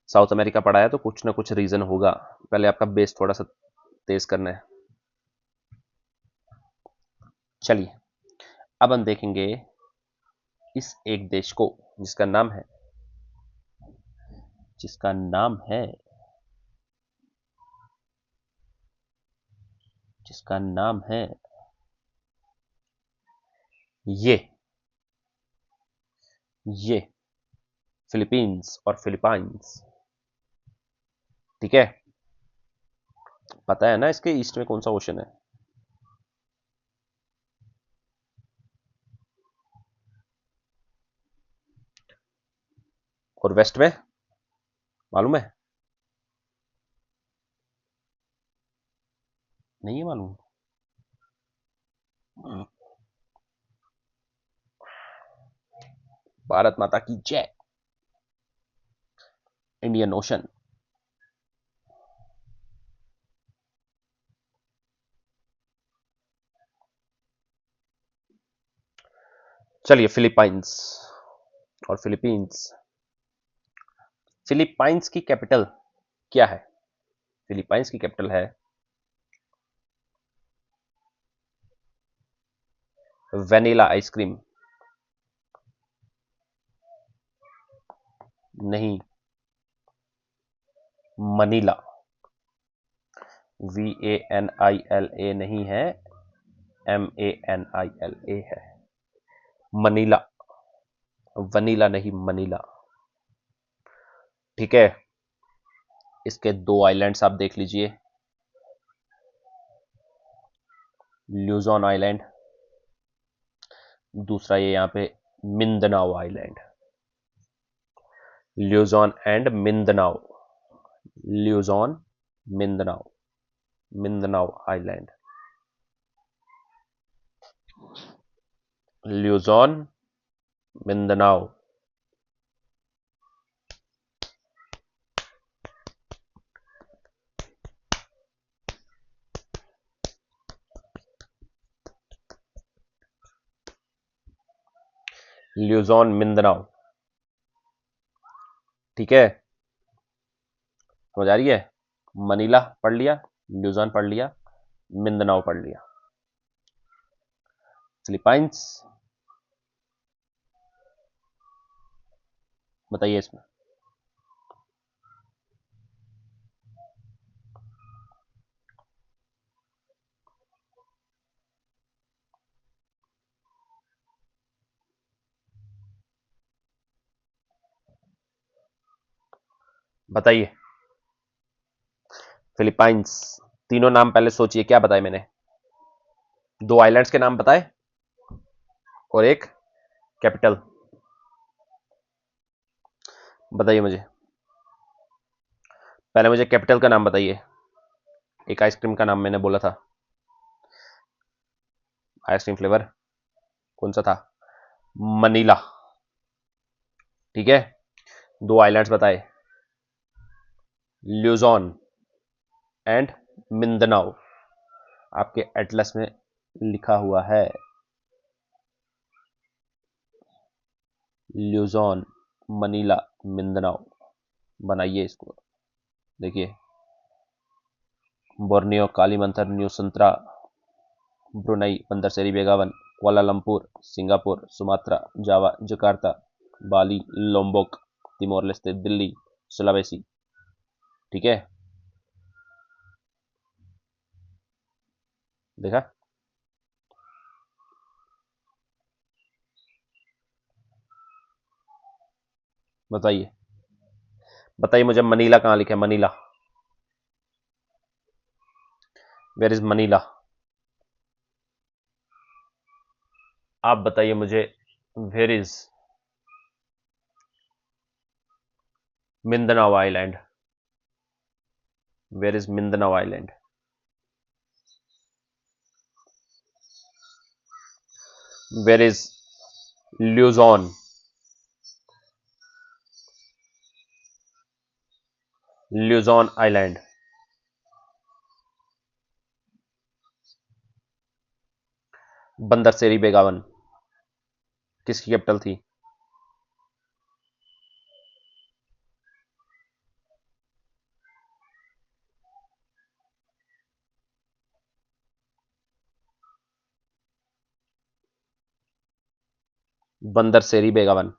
साउथ अमेरिका पढ़ा है तो कुछ ना कुछ रीजन होगा। पहले आपका बेस थोड़ा सा तेज करना है। चलिए अब हम देखेंगे इस एक देश को जिसका नाम है, जिसका नाम है, जिसका नाम है ये ये फिलीपींस और फिलीपाइंस। ठीक है, पता है ना इसके ईस्ट में कौन सा ओशन है? और वेस्ट में मालूम है? नहीं है मालूम? भारत माता की जय। Indian ocean. चलिए फिलीपाइंस और फिलीपींस। फिलीपाइंस की कैपिटल क्या है? फिलीपाइंस की कैपिटल है वेनिला आइसक्रीम। नहीं, मनीला। VANILA नहीं है, MANILA है। मनीला, वनीला नहीं, मनीला। ठीक है, इसके दो आइलैंड्स आप देख लीजिए, ल्यूजॉन आइलैंड, दूसरा ये यहाँ पे Mindanao island. Luzon and Mindanao, Luzon, Mindanao, Mindanao island, Luzon, Mindanao. Luzon, Mindanao. ठीक है, समझ आ रही है? मनीला पढ़ लिया, ल्यूजॉन पढ़ लिया, मिंदनाओ पढ़ लिया। फिलीपाइंस बताइए इसमें। बताइए फिलीपाइंस। तीनों नाम पहले सोचिए, क्या बताए मैंने? दो आइलैंड्स के नाम बताए और एक कैपिटल। बताइए मुझे, पहले मुझे कैपिटल का नाम बताइए। एक आइसक्रीम का नाम मैंने बोला था, आइसक्रीम फ्लेवर कौन सा था? मनीला। ठीक है, दो आइलैंड्स बताए, ल्यूजॉन एंड मिंदनाओ। आपके एटलस में लिखा हुआ है ल्यूजॉन, मनीला, मिंदनाओ। बनाइए इसको, देखिए, Borneo, Kalimantan, Nusantara, Brunei, Bandar Seri Begawan, Kuala Lumpur, Singapore, Sumatra, Java, Jakarta, Bali, Lombok, Timor Leste, Dili, Sulawesi. ठीक है, देखा? बताइए, बताइए मुझे मनीला कहाँ लिखा है? Manila, where is Manila? आप बताइए मुझे, where is Mindanao island? Where is Mindanao island? Where is Luzon? Luzon island. Bandar Seri Begawan किसकी कैपिटल थी? Bandar Seri Begawan.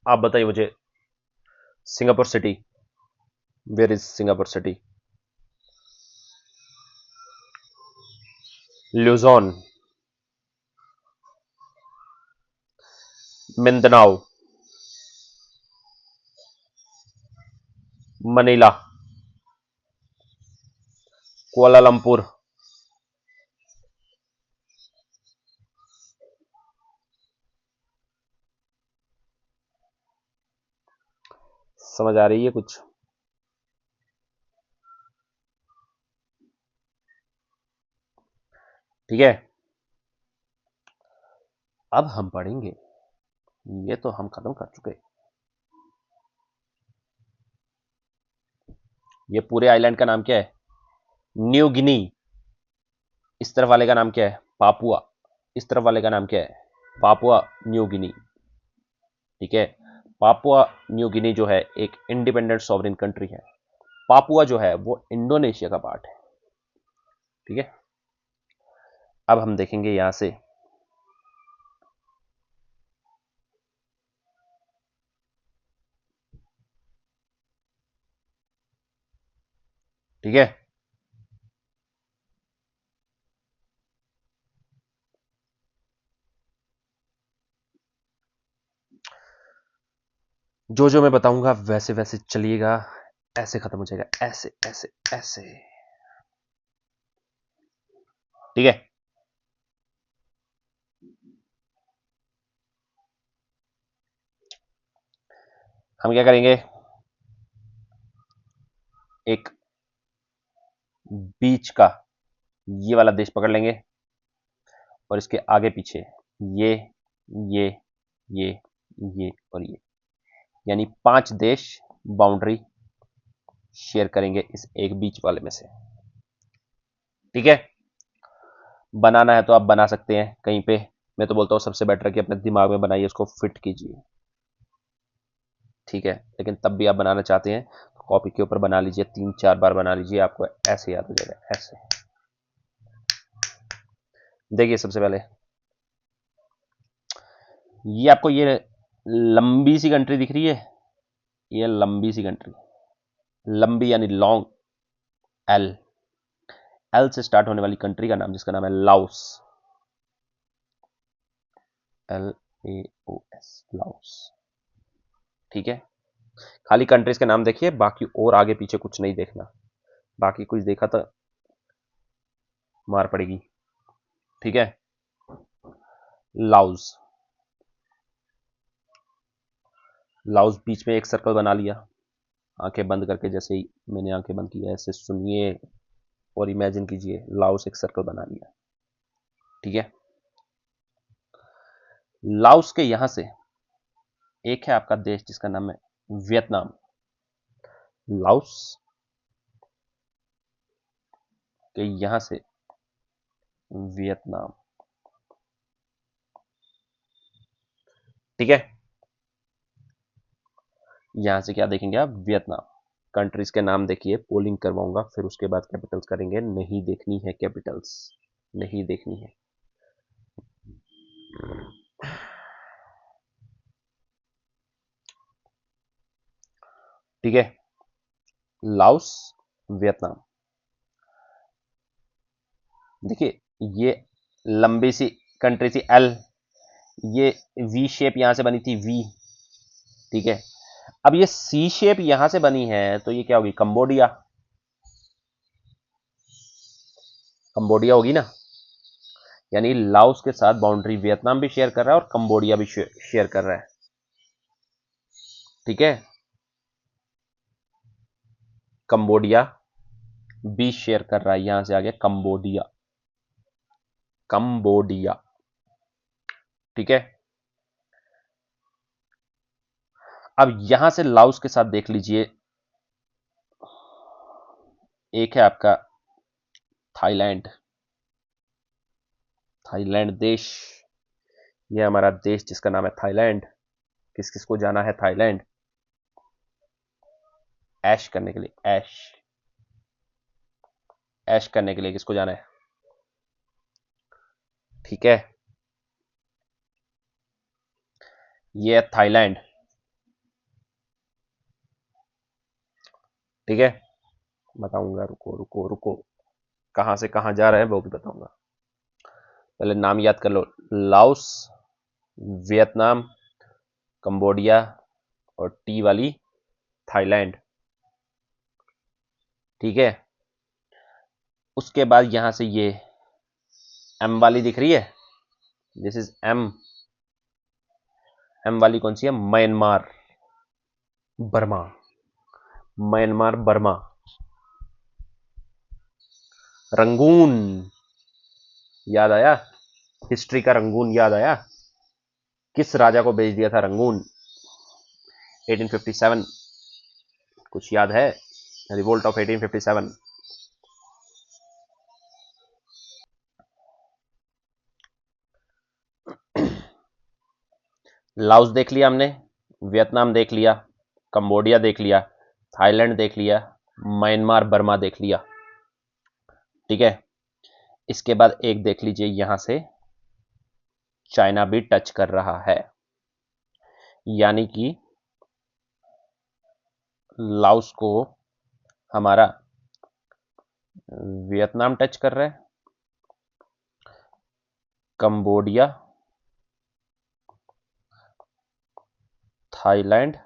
आप बताइए मुझे। Singapore city, where is Singapore city? Luzon, Mindanao, Manila, Kuala Lumpur. समझ आ रही है कुछ? ठीक है, अब हम पढ़ेंगे, ये तो हम खत्म कर चुके, ये पूरे आइलैंड का नाम क्या है? New Guinea. इस तरफ वाले का नाम क्या है? पापुआ। इस तरफ वाले का नाम क्या है? Papua New Guinea. ठीक है, पापुआ न्यू गिनी जो है एक इंडिपेंडेंट सॉवरेन कंट्री है। पापुआ जो है वो इंडोनेशिया का पार्ट है। ठीक है, अब हम देखेंगे यहां से, ठीक है, जो जो मैं बताऊंगा वैसे वैसे चलिएगा, ऐसे खत्म हो जाएगा, ऐसे ऐसे ऐसे। ठीक है, हम क्या करेंगे, एक बीच का ये वाला देश पकड़ लेंगे और इसके आगे पीछे ये ये ये ये और ये, यानी 5 देश बाउंड्री शेयर करेंगे इस एक बीच वाले में से। ठीक है, बनाना है तो आप बना सकते हैं कहीं पे, मैं तो बोलता हूं सबसे बेटर कि अपने दिमाग में बनाइए, उसको फिट कीजिए। ठीक है, लेकिन तब भी आप बनाना चाहते हैं तो कॉपी के ऊपर बना लीजिए, 3-4 बार बना लीजिए, आपको ऐसे याद हो जाएगा, ऐसे। देखिए सबसे पहले ये आपको ये लंबी सी कंट्री दिख रही है, ये लंबी सी कंट्री, लंबी यानी लॉन्ग, एल, एल से स्टार्ट होने वाली कंट्री का नाम, जिसका नाम है लाओस, LAOS, लाओस। ठीक है, खाली कंट्रीज के नाम देखिए, बाकी और आगे पीछे कुछ नहीं देखना, बाकी कुछ देखा तो मार पड़ेगी। ठीक है, लाओस, लाओस बीच में एक सर्कल बना लिया, आंखें बंद करके, जैसे ही मैंने आंखें बंद की ऐसे सुनिए और इमेजिन कीजिए, लाओस एक सर्कल बना लिया। ठीक है, लाओस के यहां से एक है आपका देश जिसका नाम है वियतनाम, लाओस के यहां से वियतनाम। ठीक है, यहां से क्या देखेंगे आप? वियतनाम। कंट्रीज के नाम देखिए, पोलिंग करवाऊंगा, फिर उसके बाद कैपिटल्स करेंगे, नहीं देखनी है कैपिटल्स, नहीं देखनी है। ठीक है, लाओस, वियतनाम। देखिए ये लंबी सी कंट्री थी एल, ये वी शेप यहां से बनी थी वी। ठीक है, अब ये सी शेप यहां से बनी है तो ये क्या होगी? कंबोडिया, कंबोडिया होगी ना, यानी लाओस के साथ बाउंड्री वियतनाम भी शेयर कर रहा है और कंबोडिया भी शेयर कर रहा है। ठीक है, कंबोडिया भी शेयर कर रहा है, यहां से आ गया कंबोडिया, कंबोडिया। ठीक है, अब यहां से लाओस के साथ देख लीजिए, एक है आपका थाईलैंड, थाईलैंड देश, ये हमारा देश जिसका नाम है थाईलैंड। किस किस को जाना है थाईलैंड? ऐश करने के लिए, ऐश, ऐश करने के लिए किसको जाना है? ठीक है, ये है थाईलैंड। ठीक है, बताऊंगा, रुको रुको रुको, कहां से कहां जा रहे हैं वो भी बताऊंगा। पहले नाम याद कर लो, लाओस, वियतनाम, कंबोडिया और टी वाली थाईलैंड। ठीक है, उसके बाद यहां से ये एम वाली दिख रही है, दिस इज एम। एम वाली कौन सी है? Myanmar, Burma, Myanmar Burma. Rangoon, याद आया? हिस्ट्री का रंगून याद आया? किस राजा को बेच दिया था रंगून? 1857, कुछ याद है? Revolt of 1857। लाओस देख लिया हमने, वियतनाम देख लिया, कंबोडिया देख लिया, थाईलैंड देख लिया, म्यांमार बर्मा देख लिया। ठीक है, इसके बाद एक देख लीजिए, यहां से चाइना भी टच कर रहा है, यानी कि लाओस को हमारा वियतनाम टच कर रहा है, कंबोडिया, थाईलैंड,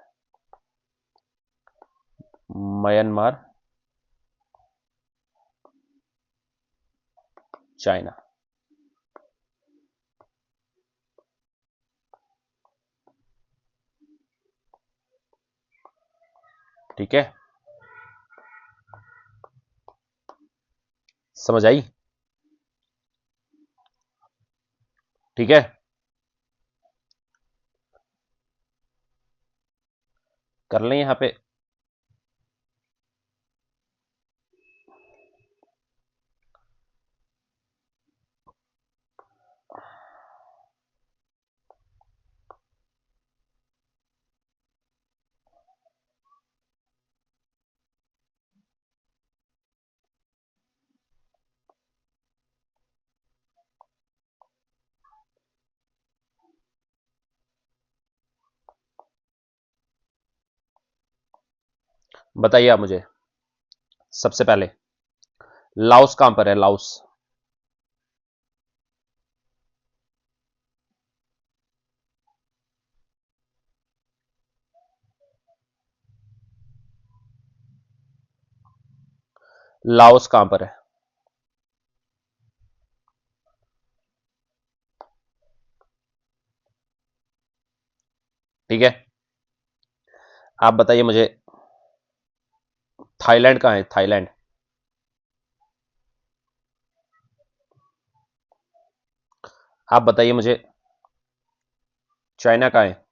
म्यांमार, चाइना। ठीक है, समझ आई? ठीक है, कर लें यहां पे। बताइए आप मुझे, सबसे पहले लाओस कहां पर है? लाओस, लाओस कहां पर है? ठीक है, आप बताइए मुझे, थाईलैंड कहां है? थाईलैंड, आप बताइए मुझे, चाइना कहां है?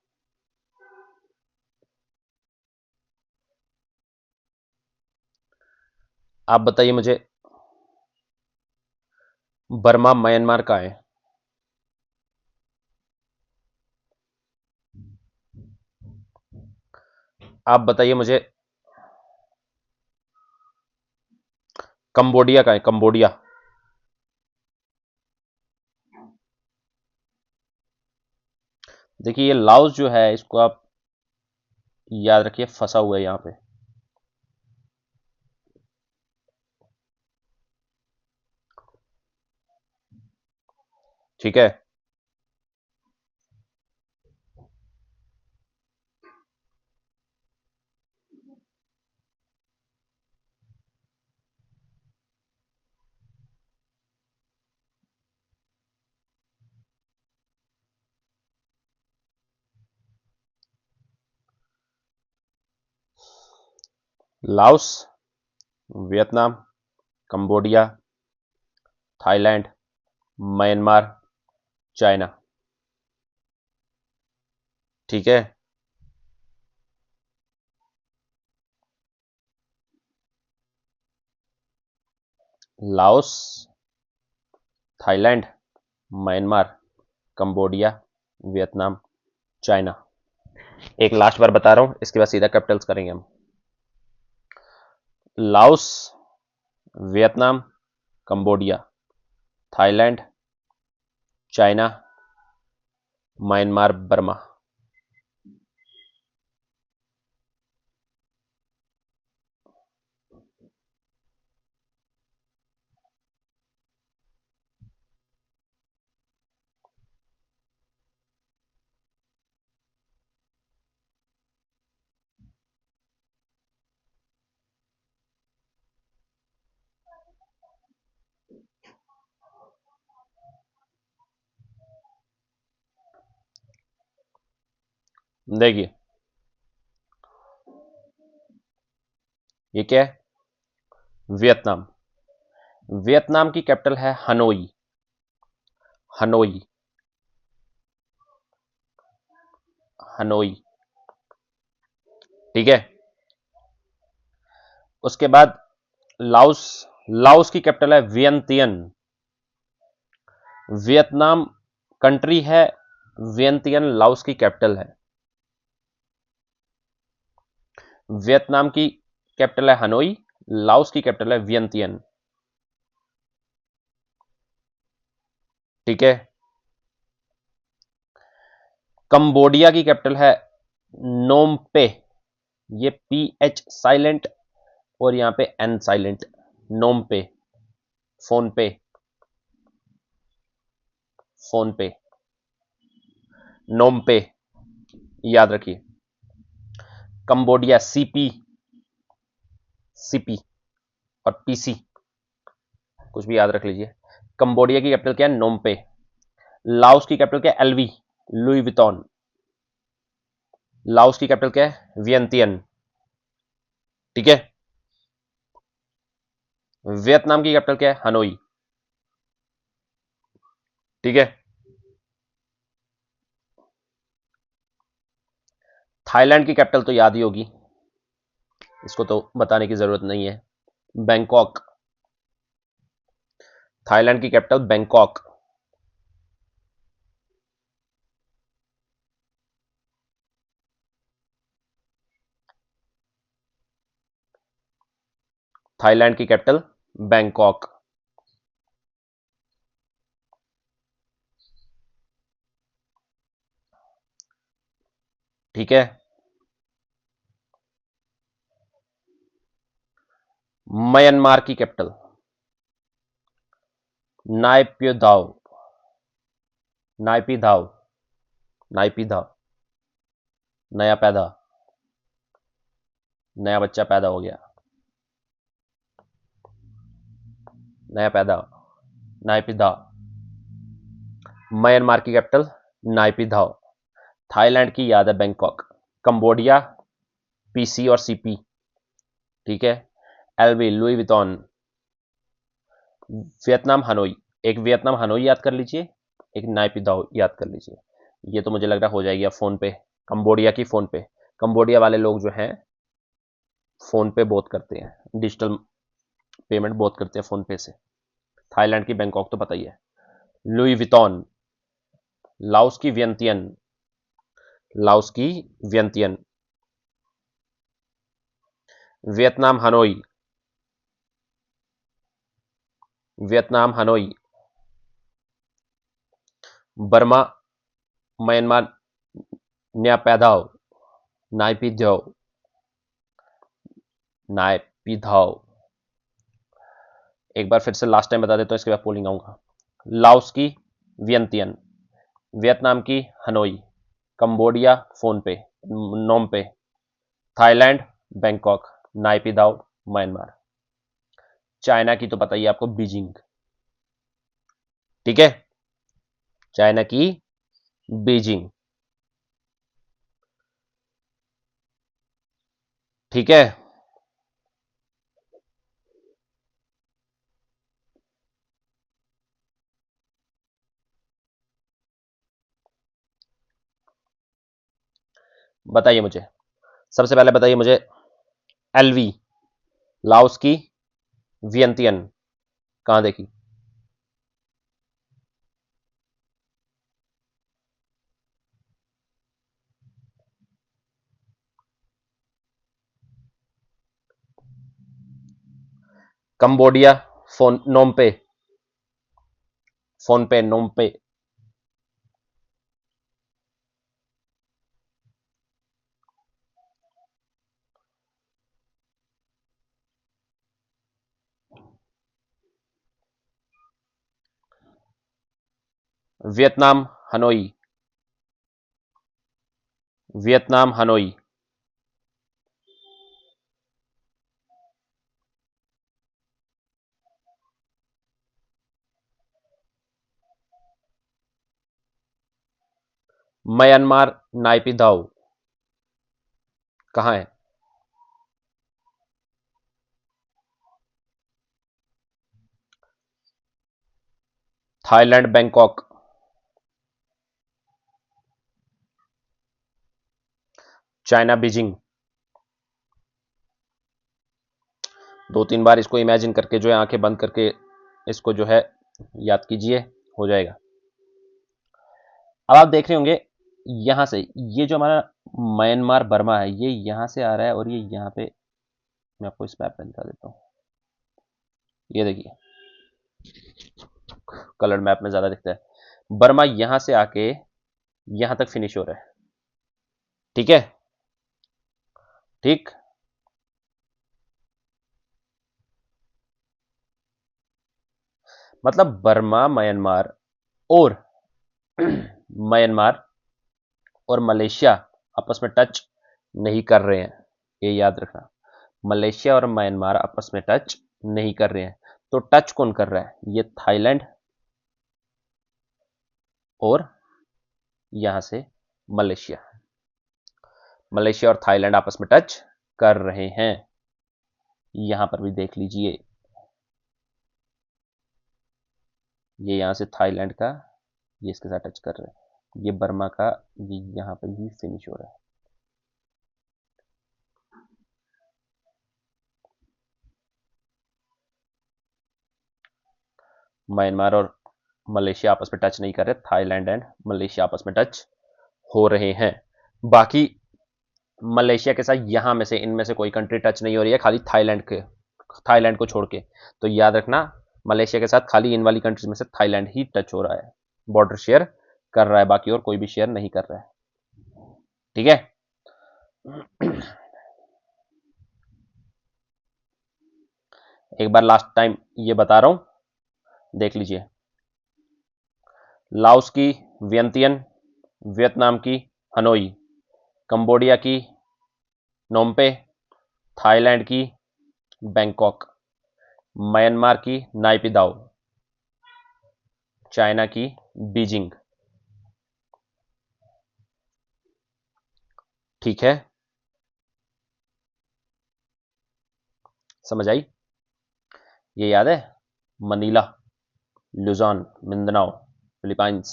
आप बताइए मुझे, बर्मा म्यांमार कहां है? आप बताइए मुझे, कंबोडिया कहां है? कंबोडिया, देखिए ये लाओस जो है इसको आप याद रखिए, फंसा हुआ है यहां पे। ठीक है, Laos, Vietnam, Cambodia, Thailand, Myanmar, China. ठीक है, Laos, Thailand, Myanmar, Cambodia, Vietnam, China. एक लास्ट बार बता रहा हूं, इसके बाद सीधा कैपिटल्स करेंगे हम। Laos, Vietnam, Cambodia, Thailand, China, Myanmar, Burma. देखिए ये क्या है, वियतनाम। वियतनाम की कैपिटल है हनोई। हनोई, हनोई, ठीक है। उसके बाद लाओस, लाओस की कैपिटल है वियंतियन। वियतनाम कंट्री है, वियंतियन लाओस की कैपिटल है। वियतनाम की कैपिटल है हनोई, लाओस की कैपिटल है वियंतियन, ठीक है। कंबोडिया की कैपिटल है नोमपे। ये पी एच साइलेंट और यहां पे एन साइलेंट। नोमपे, फोन पे, फोन पे, नोमपे, याद रखिए। कंबोडिया सीपी, सीपी और पीसी, कुछ भी याद रख लीजिए। कंबोडिया की कैपिटल क्या है, नोमपे। लाओस की कैपिटल क्या है, एलवी, लुई विटॉन। लाओस की कैपिटल क्या है, वियंतियन, ठीक है। वियतनाम की कैपिटल क्या है, हनोई, ठीक है। थाईलैंड की कैपिटल तो याद ही होगी, इसको तो बताने की जरूरत नहीं है, बैंकॉक। थाईलैंड की कैपिटल बैंकॉक, थाईलैंड की कैपिटल बैंकॉक, ठीक है। म्यांमार की कैपिटल नायप्यदाव, नायपीदाव, नायपीदाव, नया पैदा, नया बच्चा पैदा हो गया, नया पैदा, नायपीदाव। म्यांमार की कैपिटल नायपीदाव। थाईलैंड की याद है बैंकॉक। कंबोडिया पीसी और सीपी, ठीक है। LV Louis Vuitton. Vietnam Hanoi, एक वियतनाम हनोई याद कर लीजिए, एक नायपीदाव याद कर लीजिए। ये तो मुझे लग रहा हो जाएगी अब फोन पे। कंबोडिया की फोन पे, कंबोडिया वाले लोग जो हैं फोन पे बहुत करते हैं, डिजिटल पेमेंट बहुत करते हैं फोन पे से। थाईलैंड की बैंकॉक तो पता ही है। लुई विटॉन, लाओस की वियंतियन, लाओस की Vientiane. Vietnam Hanoi, Vietnam Hanoi. Burma, Myanmar, Naypyidaw, Naypyidaw, Naypyidaw. एक बार फिर से लास्ट टाइम बता देता हूं, इसके बाद पोलिंग आऊंगा। लाओस की वियंतियन, वियतनाम की हनोई, कंबोडिया फोन पे, नोम पे, थाईलैंड बैंकॉक, नायपीदाव म्यांमार। चाइना की तो पता ही है आपको, बीजिंग, ठीक है। चाइना की बीजिंग, ठीक है। बताइए मुझे, सबसे पहले बताइए मुझे, एलवी, लाओस की वियंतियन, कहां देखी? कंबोडिया, फोन नोमपे, Phnom Penh, Phnom Penh. Vietnam, Hanoi, Vietnam, Hanoi. Myanmar, Naypyidaw. कहां है? Thailand, Bangkok. China, Beijing. 2-3 बार इसको इमेजिन करके जो है, आंखें बंद करके इसको जो है याद कीजिए, हो जाएगा। अब आप देख रहे होंगे यहां से, ये जो हमारा म्यांमार बर्मा है, ये यहां से आ रहा है और ये यहां पे, मैं आपको इस मैप में दिखा देता हूं। ये देखिए, कलर मैप में ज्यादा दिखता है। बर्मा यहां से आके यहां तक फिनिश हो रहा है। ठीक है, ठीक। मतलब बर्मा, म्यांमार और म्यांमार और मलेशिया आपस में टच नहीं कर रहे हैं, ये याद रखना। मलेशिया और म्यांमार आपस में टच नहीं कर रहे हैं। तो टच कौन कर रहा है? ये थाईलैंड और यहां से मलेशिया। मलेशिया और थाईलैंड आपस में टच कर रहे हैं। यहां पर भी देख लीजिए, ये यहां से थाईलैंड का, ये इसके साथ टच कर रहे हैं। ये बर्मा का, ये यहां पर ही फिनिश हो रहा है। म्यांमार और मलेशिया आपस में टच नहीं कर रहे, थाईलैंड एंड मलेशिया आपस में टच हो रहे हैं। बाकी मलेशिया के साथ यहां में से, इनमें से कोई कंट्री टच नहीं हो रही है, खाली थाईलैंड को छोड़ के। तो याद रखना, मलेशिया के साथ खाली इन वाली कंट्रीज में से थाईलैंड ही टच हो रहा है, बॉर्डर शेयर कर रहा है, बाकी और कोई भी शेयर नहीं कर रहा है। ठीक है। एक बार लास्ट टाइम ये बता रहा हूं, देख लीजिए। लाओस की वियंतियन, वियतनाम की हनोई, कंबोडिया की नोम्पे, थाईलैंड की बैंकॉक, म्यांमार की नाइपीदाओ, चाइना की बीजिंग। ठीक है, समझ आई? ये याद है? Manila, लुजॉन, Mindanao Philippines,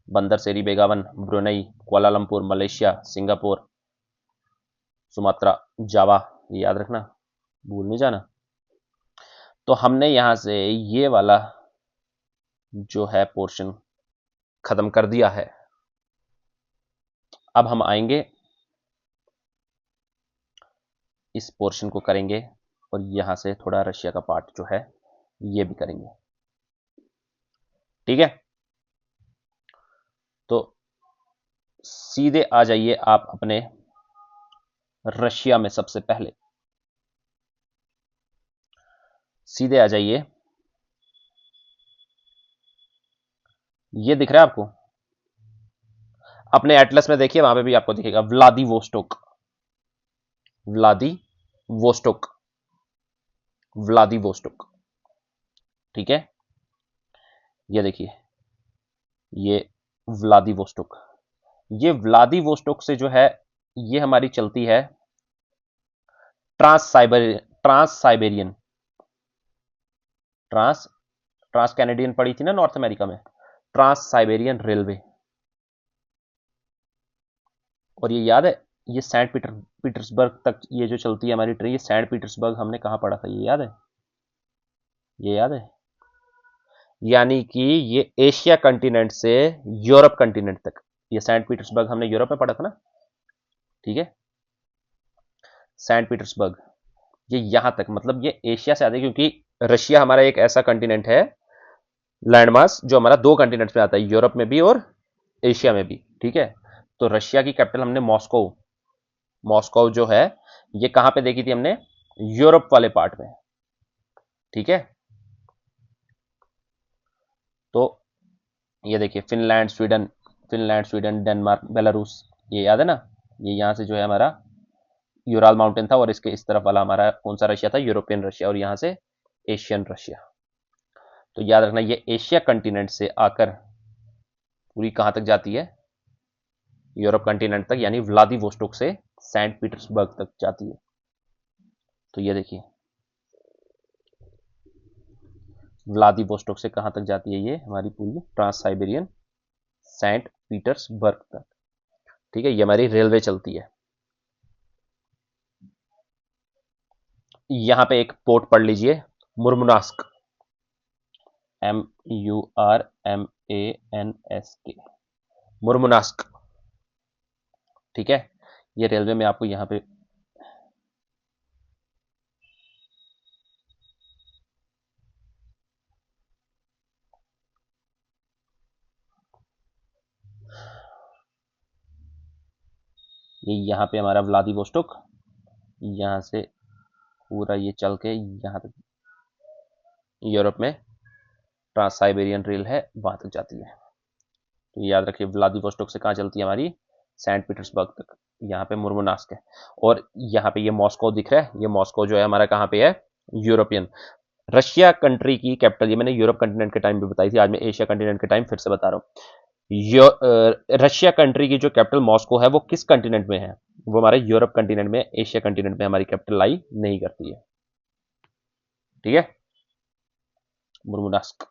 Bandar Seri Begawan Brunei, Kuala Lumpur Malaysia, Singapore, Sumatra, Java. ये याद रखना, भूल नहीं जाना। तो हमने यहां से ये वाला जो है पोर्शन खत्म कर दिया है। अब हम आएंगे, इस पोर्शन को करेंगे और यहां से थोड़ा रशिया का पार्ट जो है ये भी करेंगे। ठीक है, तो सीधे आ जाइए आप अपने रशिया में। सबसे पहले सीधे आ जाइए, ये दिख रहा है आपको? अपने एटलस में देखिए, वहां पे भी आपको दिखेगा व्लादिवोस्टोक, व्लादिवोस्टोक, व्लादिवोस्टोक। ठीक है, ये देखिए, ये व्लादिवोस्टोक। ये व्लादिवोस्टोक से जो है, ये हमारी चलती है trans Siberian, trans trans Canadian पड़ी थी ना नॉर्थ अमेरिका में, ट्रांस साइबेरियन रेलवे। और ये याद है, ये पीटर्सबर्ग तक ये जो चलती है हमारी ट्रेन, ये सेंट पीटर्सबर्ग हमने कहां पढ़ा था, ये याद है? ये याद है? यानी कि ये एशिया कंटिनेंट से यूरोप कंटिनेंट तक, ये सेंट पीटर्सबर्ग हमने यूरोप में पढ़ा था ना, ठीक है, सेंट पीटर्सबर्ग, ये यहां तक, मतलब ये एशिया से आते, क्योंकि रशिया हमारा एक ऐसा कंटिनेंट है, लैंडमास, जो हमारा दो कंटिनेंट्स में आता है, यूरोप में भी और एशिया में भी, ठीक है। तो रशिया की कैपिटल हमने मॉस्को, मॉस्को जो है ये कहां पे देखी थी हमने, यूरोप वाले पार्ट में, ठीक है। तो ये देखिए फिनलैंड स्वीडन डेनमार्क बेलारूस, ये याद है ना, ये यहां से जो है हमारा यूराल माउंटेन था, और इसके इस तरफ वाला हमारा कौन सा रशिया था, यूरोपियन रशिया, और यहां से एशियन रशिया। तो याद रखना ये एशिया कंटिनेंट से आकर पूरी कहां तक जाती है, यूरोप कंटिनेंट तक, यानी व्लादिवोस्टोक से सेंट पीटर्सबर्ग तक जाती है। तो ये देखिए व्लादिवोस्टोक से कहां तक जाती है, ये हमारी पूरी ट्रांस साइबेरियन सेंट पीटर्सबर्ग तक, ठीक है, ये हमारी रेलवे चलती है। यहां पे एक पोर्ट पढ़ लीजिए, मुर्मुनास्क, MURMANSK, मुर्मुनास्क, ठीक है। ये रेलवे में आपको यहां पे, ये यहां पे हमारा व्लादिवोस्टोक, यहां से पूरा ये चल के यहां तक यूरोप में ट्रांस साइबेरियन रेल है, वहां तक जाती है। तो याद रखिए व्लादिवोस्टोक से कहां चलती है हमारी, सेंट पीटर्सबर्ग तक, यहाँ पे मुर्मुनास्क है। और यहाँ पे ये मॉस्को दिख रहा है, ये मॉस्को जो है हमारा कहाँ पे है, यूरोपियन, रशिया कंट्री की कैपिटल, ये मैंने यूरोप कंटिनेंट के टाइम भी बताई थी, आज मैं एशिया कंटिनेंट के टाइम फिर से बता रहा हूँ। रशिया कंट्री की जो कैपिटल मॉस्को है वो किस कंटिनेंट में है, वो हमारे यूरोप कंटिनेंट में, एशिया कंटिनेंट में हमारी कैपिटल लाई नहीं करती है, ठीक है, मुर्मुनास्क,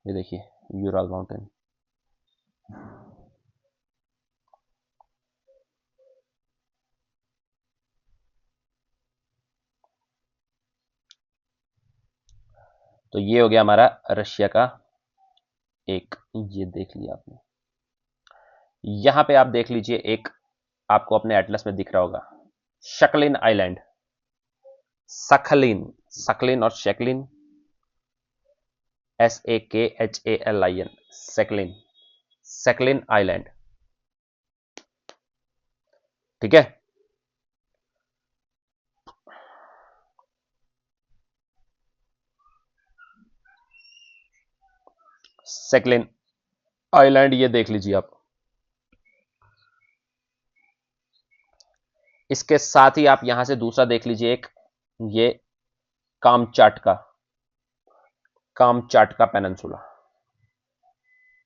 ये देखिए यूराल माउंटेन। तो ये हो गया हमारा रशिया का एक, ये देख लिया आपने। यहां पे आप देख लीजिए एक, आपको अपने एटलस में दिख रहा होगा, शकलिन आइलैंड, सखलिन, सकलिन और शेकलिन, SAKHALIN, सेकलिन, सेकलिन आइलैंड, ठीक है। सेकलिन आइलैंड, ये देख लीजिए आप। इसके साथ ही आप यहां से दूसरा देख लीजिए एक, ये कामचाटका, कामचाटका पेनिनसुला,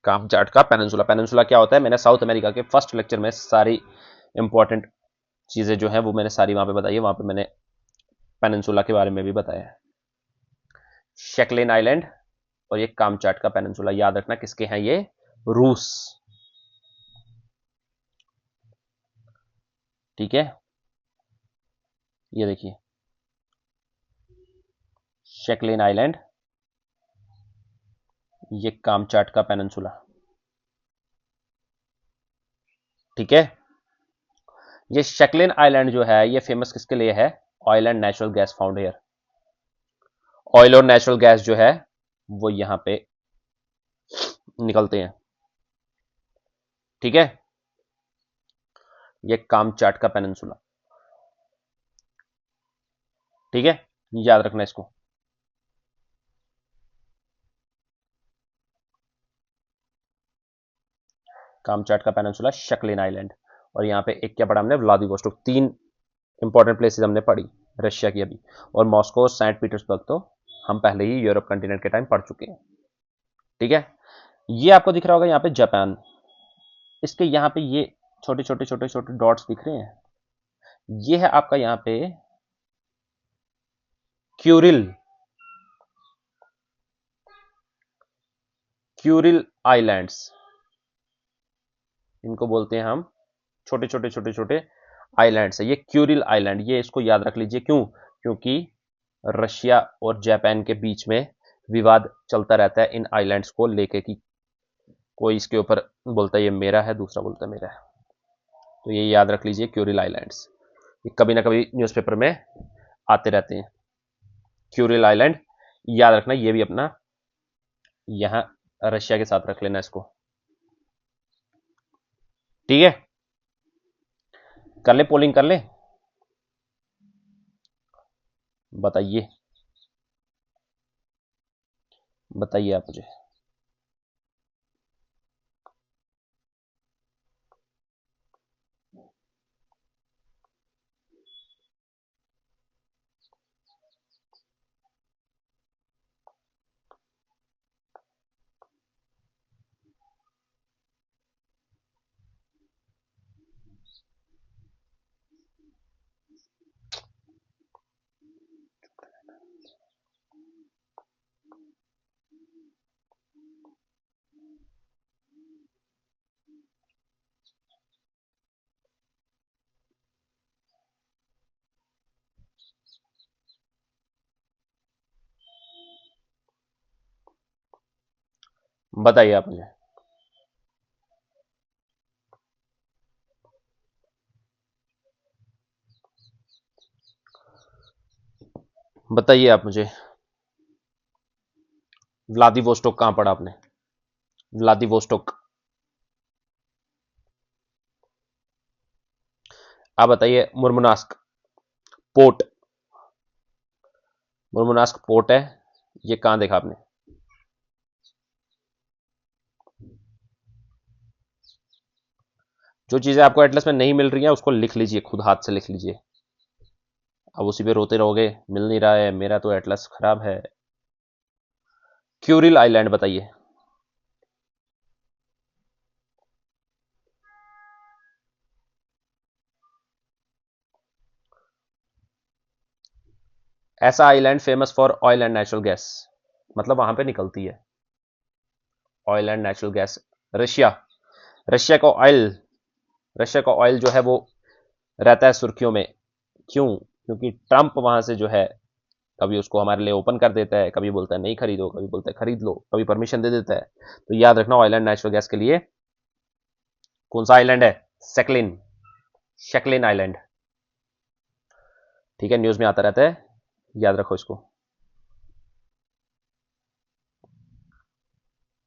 कामचाटका पेनिनसुला, पेनिनसुला क्या होता है, मैंने साउथ अमेरिका के फर्स्ट लेक्चर में सारी इंपॉर्टेंट चीजें जो है वो मैंने सारी वहां पे बताई है, वहां पे मैंने पेनिनसुला के बारे में भी बताया है। शेकलिन आइलैंड और ये कामचाटका पेनिनसुला, याद रखना किसके हैं ये, रूस, ठीक है। ये देखिए शेकलिन आइलैंड, ये कामचाटका पेनिनसुला, ठीक है। ये शेकलिन आइलैंड जो है ये फेमस किसके लिए है, oil and natural gas found here, oil और नेचुरल गैस जो है वो यहां पे निकलते हैं, ठीक है। ये कामचाटका पेनिनसुला, ठीक है, याद रखना इसको। कामचाटका पेनिनसुला, शकलिन आइलैंड, और यहां पे एक क्या पढ़ा हमने, व्लादिवोस्टोक, तीन इंपॉर्टेंट प्लेसेस हमने पढ़ी रशिया की अभी, और मॉस्को, सेंट पीटर्सबर्ग तो हम पहले ही यूरोप कंटिनेंट के टाइम पढ़ चुके हैं, ठीक है। ये आपको दिख रहा होगा यहाँ पे जापान, इसके यहाँ पे ये छोटे छोटे छोटे छोटे डॉट्स दिख रहे हैं, ये है आपका यहाँ पे क्यूरिल, क्यूरिल आइलैंड्स, इनको बोलते हैं हम, छोटे छोटे छोटे छोटे आइलैंड्स है ये क्यूरिल आइलैंड, ये इसको याद रख लीजिए, क्यों, क्योंकि रशिया और जापान के बीच में विवाद चलता रहता है इन आइलैंड्स को लेके कि कोई इसके ऊपर बोलता है ये मेरा है, दूसरा बोलता है मेरा है। तो ये याद रख लीजिए, क्यूरिल आइलैंड्स, ये कभी ना कभी न्यूज़पेपर में आते रहते हैं। क्यूरिल आइलैंड याद रखना, ये भी अपना यहां रशिया के साथ रख लेना इसको, ठीक है। कर ले, पोलिंग कर ले, बताइए बताइए आप मुझे। बताइए आप मुझे। बताइए आप मुझे, व्लादिवोस्टोक कहां पढ़ा आपने? व्लादिवोस्टोक, आप बताइए। मुर्मनास्क पोर्ट, मुर्मनास्क पोर्ट है, ये कहां देखा आपने? जो चीजें आपको एटलस में नहीं मिल रही हैं उसको लिख लीजिए, खुद हाथ से लिख लीजिए। अब उसी पे रोते रहोगे, मिल नहीं रहा है, मेरा तो एटलस खराब है। क्यूरिल आइलैंड बताइए। ऐसा island famous for oil and natural gas, मतलब वहां पे निकलती है oil and natural gas. Russia, Russia का ऑयल, रशिया का ऑयल जो है वो रहता है सुर्खियों में। क्यों? क्योंकि ट्रंप वहां से जो है कभी उसको हमारे लिए ओपन कर देता है, कभी बोलता है नहीं खरीदो, कभी बोलता है खरीद लो, कभी परमिशन दे देता है। तो याद रखना, ऑयल एंड नेचुरल गैस के लिए कौन सा आइलैंड है? सेकलिन, शेकलिन आइलैंड, ठीक है, न्यूज में आता रहता है, याद रखो इसको।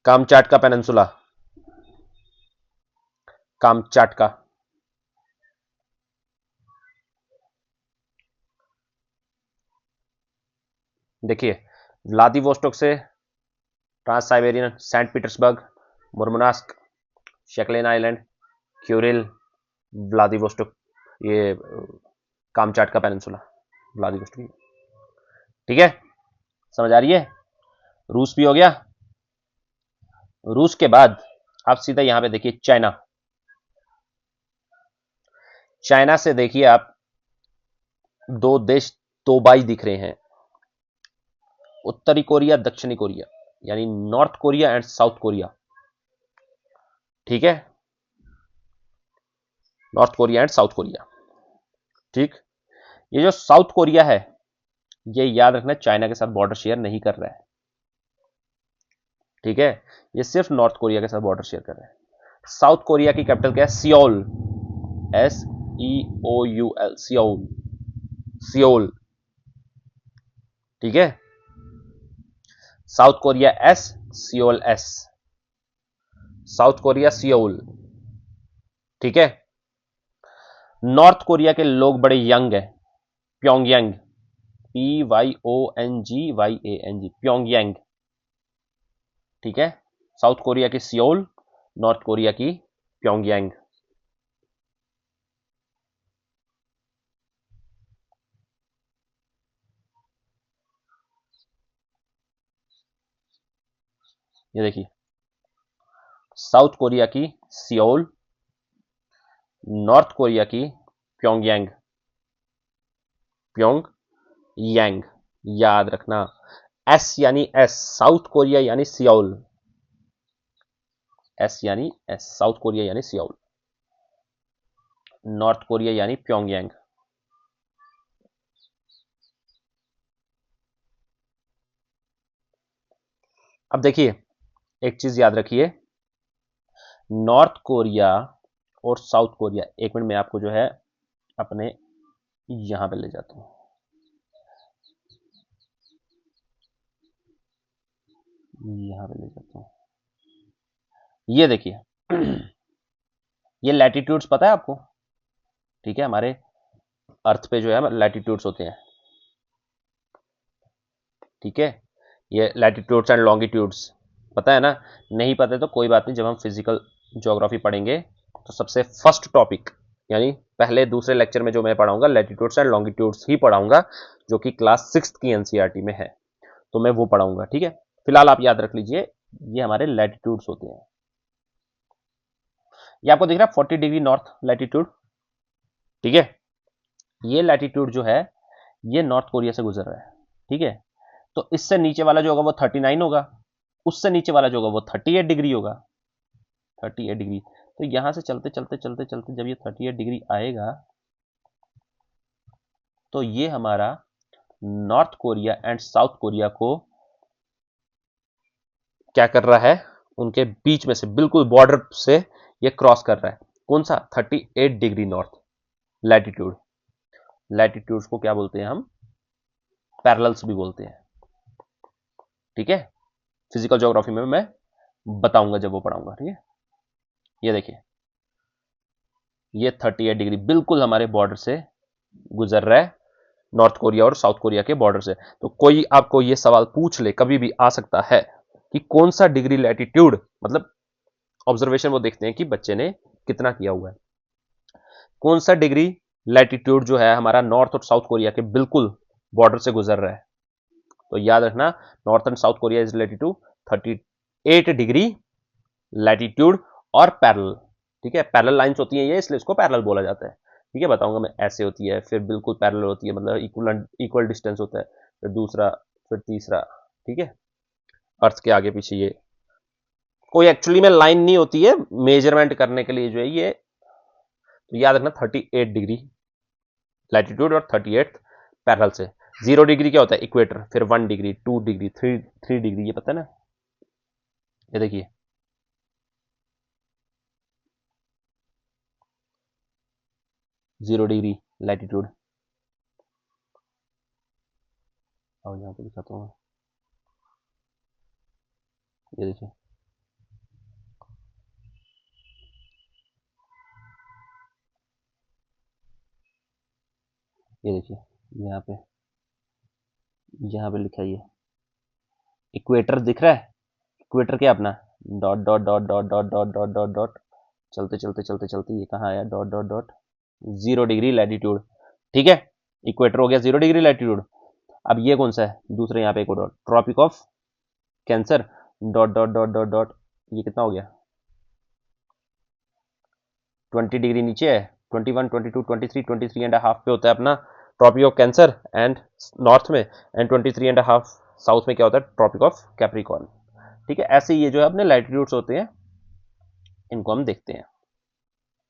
कामचाट का पेनिनसुला, कामचाट का, देखिए, व्लादिवोस्टोक से trans Siberian, Saint Petersburg, Murmansk, Sakhalin island, Kuril, Vladivostok, ये कामचाट का पेनिनसुला, व्लादिवोस्टोक, ठीक है, समझ आ रही है। रूस भी हो गया। रूस के बाद आप सीधा यहां पे देखिए, चाइना, चाइना से देखिए आप, दो देश दो बाई दिख रहे हैं, उत्तरी कोरिया, दक्षिणी कोरिया, यानी north Korea and South Korea, ठीक है, north Korea and South Korea, ठीक। ये जो साउथ कोरिया है, ये याद रखना चाइना के साथ बॉर्डर शेयर नहीं कर रहा है, ठीक है, ये सिर्फ नॉर्थ कोरिया के साथ बॉर्डर शेयर कर रहा है। साउथ कोरिया की कैपिटल क्या है? सियोल, SEOUL, सियोल, सियोल, ठीक है, south Korea S, Seoul S, south Korea Seoul, ठीक है। नॉर्थ कोरिया के लोग बड़े यंग हैं, प्योंगयांग, PYONGYANG, प्योंगयांग, ठीक है। साउथ कोरिया की सियोल, नॉर्थ कोरिया की प्योंगयांग, ये देखिए, साउथ कोरिया की सियोल, नॉर्थ कोरिया की प्योंगयांग, प्योंग यांग, याद रखना। एस यानी एस, साउथ कोरिया यानी सियोल, एस यानी एस, साउथ कोरिया यानी सियोल, नॉर्थ कोरिया यानी प्योंगयांग, अब देखिए एक चीज याद रखिए, नॉर्थ कोरिया और साउथ कोरिया, एक मिनट में आपको जो है अपने यहां पे ले जाता हूं, यहां पे ले जाता हूं, ये देखिए ये लैटिट्यूड्स पता है आपको, ठीक है, हमारे अर्थ पे जो है लैटिट्यूड्स होते हैं, ठीक है, ये लैटिट्यूड्स एंड लॉन्गिट्यूड्स पता है ना, नहीं पता है तो कोई बात नहीं, जब हम फिजिकल ज्योग्राफी पढ़ेंगे तो सबसे फर्स्ट टॉपिक यानी पहले दूसरे लेक्चर में जो मैं पढ़ाऊंगा लैटिट्यूड्स एंड लॉन्गिट्यूड्स ही पढ़ाऊंगा, जो कि क्लास 6 की एनसीईआरटी में है, तो मैं वो पढ़ाऊंगा, ठीक है। फिलहाल आप याद रख लीजिए ये हमारे लैटिट्यूड्स होते हैं। ये आपको दिख रहा है 40 डिग्री नॉर्थ लैटिट्यूड, ठीक है, ये लैटिट्यूड जो है ये नॉर्थ कोरिया से गुजर रहा है, ठीक है। तो इससे नीचे वाला जो होगा वो 39 होगा, उससे नीचे वाला जो होगा वो 38 डिग्री होगा, 38 डिग्री। तो यहां से चलते चलते चलते चलते जब ये 38 डिग्री आएगा तो ये हमारा north Korea and South Korea को क्या कर रहा है, उनके बीच में से बिल्कुल बॉर्डर से ये क्रॉस कर रहा है, कौन सा 38 डिग्री नॉर्थ लैटिट्यूड। लैटिट्यूड्स को क्या बोलते हैं हम, पैरेलल्स भी बोलते हैं, ठीक है। फिजिकल ज्योग्राफी में मैं बताऊंगा जब वो पढ़ाऊंगा, ठीक है। ये देखिए ये 38 डिग्री बिल्कुल हमारे बॉर्डर से गुजर रहा है, नॉर्थ कोरिया और साउथ कोरिया के बॉर्डर से। तो कोई आपको ये सवाल पूछ ले, कभी भी आ सकता है कि कौन सा डिग्री लैटिट्यूड, मतलब ऑब्जर्वेशन वो देखते हैं कि बच्चे ने कितना किया हुआ है, कौन सा डिग्री लैटिट्यूड जो है हमारा नॉर्थ और साउथ कोरिया के बिल्कुल बॉर्डर से गुजर रहा है। तो याद रखना North and South Korea is related to 38 degree latitude और पैरेलल, ठीक है। पैरेलल लाइंस होती हैं ये, इसलिए इसको पैरेलल बोला जाता है, ठीक है। बताऊंगा मैं, ऐसे होती है, फिर बिल्कुल पैरेलल होती है, मतलब इक्वल डिस्टेंस होता है, फिर दूसरा, फिर तीसरा, ठीक है। अर्थ के आगे पीछे ये कोई एक्चुअली में लाइन नहीं होती है, मेजरमेंट करने के लिए जो है ये, तो याद रखना 38 डिग्री लैटिट्यूड और 38 पैरेलल से। 0 डिग्री क्या होता है, इक्वेटर, फिर 1 डिग्री, 2 डिग्री, 3 डिग्री, ये पता है ना। ये देखिए 0 डिग्री लैटिट्यूड, और यहाँ पे दिखाता हूँ, ये देखिए ये देखिए यहाँ पे, यहाँ पे लिखा है ये इक्वेटर दिख रहा है, इक्वेटर क्या अपना dot dot dot dot dot dot dot dot dot, चलते चलते चलते चलते ये कहाँ आया, dot dot dot, 0 degree latitude, ठीक है। इक्वेटर हो गया 0 डिग्री लैटिट्यूड। अब ये कौन सा है, दूसरे यहाँ पे एक और Tropic of Cancer, dot dot dot dot dot, ये कितना हो गया 20 डिग्री नीचे है, 21, 22, 23, 23.5 पे होता है अपना Tropic of Cancer and North में, एंड 23.5 साउथ में क्या होता है, ट्रॉपिक ऑफ कैप्रिकॉर्न, ठीक है। ऐसे ये जो है अपने लैटिट्यूड्स होते हैं, इनको हम देखते हैं।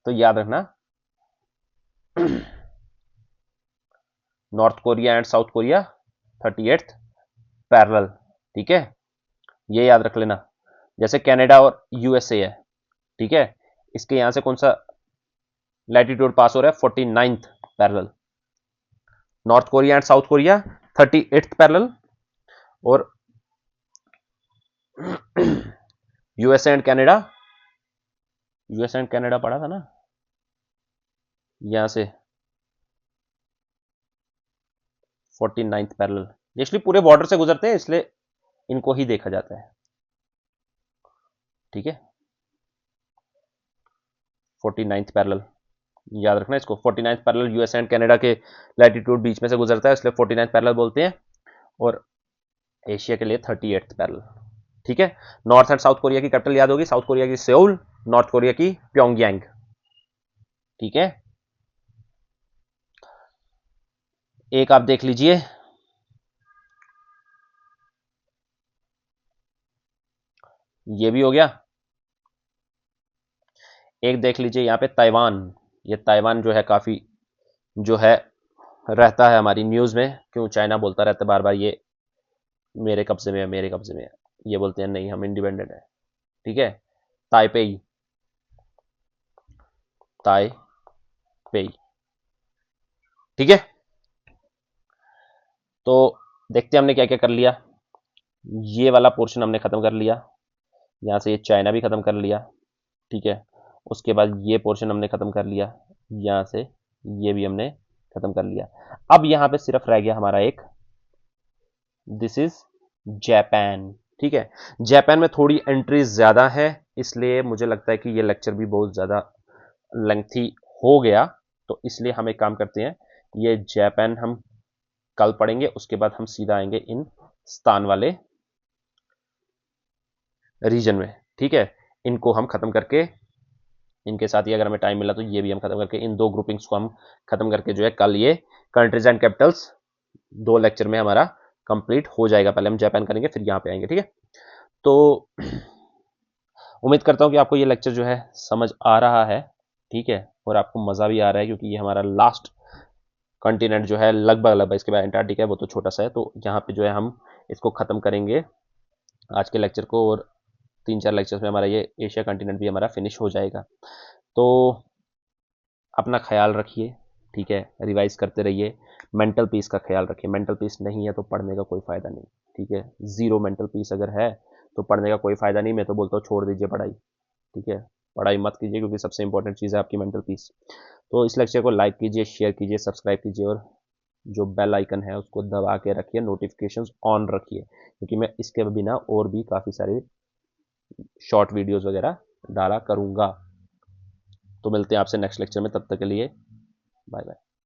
तो याद रखना north Korea and South Korea 38th parallel, ठीक है, ये याद रख लेना। जैसे कनाडा और यूएसए है, ठीक है, इसके यहां से कौन सा लैटिट्यूड पास हो रहा है, 49th parallel. North Korea and South Korea 38th parallel, और USA and Canada, USA and Canada पढ़ा था ना, यहां से 49th पैरेलल, इसलिए पूरे बॉर्डर से गुजरते हैं, इसलिए इनको ही देखा जाता है, ठीक है। 49th पैरेलल याद रखना इसको, 49th parallel US and Canada के लैटिट्यूड बीच में से गुजरता है, इसलिए 49th पैरेलल बोलते हैं, और एशिया के लिए 38th पैरेलल, ठीक है। नॉर्थ एंड साउथ कोरिया की कैपिटल याद होगी, साउथ कोरिया की सेउल, नॉर्थ कोरिया की प्योंगयांग, ठीक है। एक आप देख लीजिए, ये भी हो गया। एक देख लीजिए यहाँ पे ताइवान, ये ताइवान जो है काफी जो है रहता है हमारी न्यूज में, क्यों चाइना बोलता रहता है बार बार ये मेरे कब्जे में है, मेरे कब्जे में है, ये बोलते हैं नहीं हम इंडिपेंडेंट है, ठीक है। ताइपेई, ताइपेई, ठीक है। तो देखते हैं हमने क्या क्या कर लिया। ये वाला पोर्शन हमने खत्म कर लिया, यहां से ये चाइना भी खत्म कर लिया, ठीक है। उसके बाद ये पोर्शन हमने खत्म कर लिया, यहां से ये भी हमने खत्म कर लिया। अब यहां पे सिर्फ रह गया हमारा एक, दिस इज जापान, ठीक है। जापान में थोड़ी एंट्रीज ज्यादा है, इसलिए मुझे लगता है कि ये लेक्चर भी बहुत ज्यादा लेंथी हो गया। तो इसलिए हम एक काम करते हैं, ये जापान हम कल पढ़ेंगे, उसके बाद हम सीधा आएंगे इन स्थान वाले रीजन में, ठीक है। इनको हम खत्म करके, इनके साथ ही अगर हमें टाइम मिला तो ये भी हम खत्म करके, इन दो ग्रुपिंग्स को हम खत्म करके जो है कल ये कंट्रीज एंड कैपिटल्स 2 लेक्चर में हमारा कंप्लीट हो जाएगा। पहले हम जापान करेंगे फिर यहाँ पे आएंगे, ठीक है। तो उम्मीद करता हूँ कि आपको ये लेक्चर जो है समझ आ रहा है, ठीक है, और आपको मज़ा भी आ रहा है, क्योंकि ये हमारा लास्ट कॉन्टिनेंट जो है लगभग लगभग, इसके बाद एंटार्क्टिका है वो तो छोटा सा है, तो यहाँ पे जो है हम इसको ख़त्म करेंगे आज के लेक्चर को, और 3-4 लेक्चर्स में हमारा ये एशिया कॉन्टिनेंट भी हमारा फिनिश हो जाएगा। तो अपना ख्याल रखिए, ठीक है, रिवाइज करते रहिए, मेंटल पीस का ख्याल रखिए। मेंटल पीस नहीं है तो पढ़ने का कोई फ़ायदा नहीं, ठीक है। ज़ीरो मेंटल पीस अगर है तो पढ़ने का कोई फ़ायदा नहीं। मैं तो बोलता हूँ छोड़ दीजिए पढ़ाई, ठीक है, पढ़ाई मत कीजिए, क्योंकि सबसे इंपॉर्टेंट चीज़ है आपकी मेंटल पीस। तो इस लेक्चर को लाइक कीजिए, शेयर कीजिए, सब्सक्राइब कीजिए, और जो बेल आइकन है उसको दबा के रखिए, नोटिफिकेशंस ऑन रखिए, क्योंकि मैं इसके बिना और भी काफ़ी सारे शॉर्ट वीडियोस वगैरह डाला करूँगा। तो मिलते हैं आपसे नेक्स्ट लेक्चर में, तब तक के लिए बाय बाय।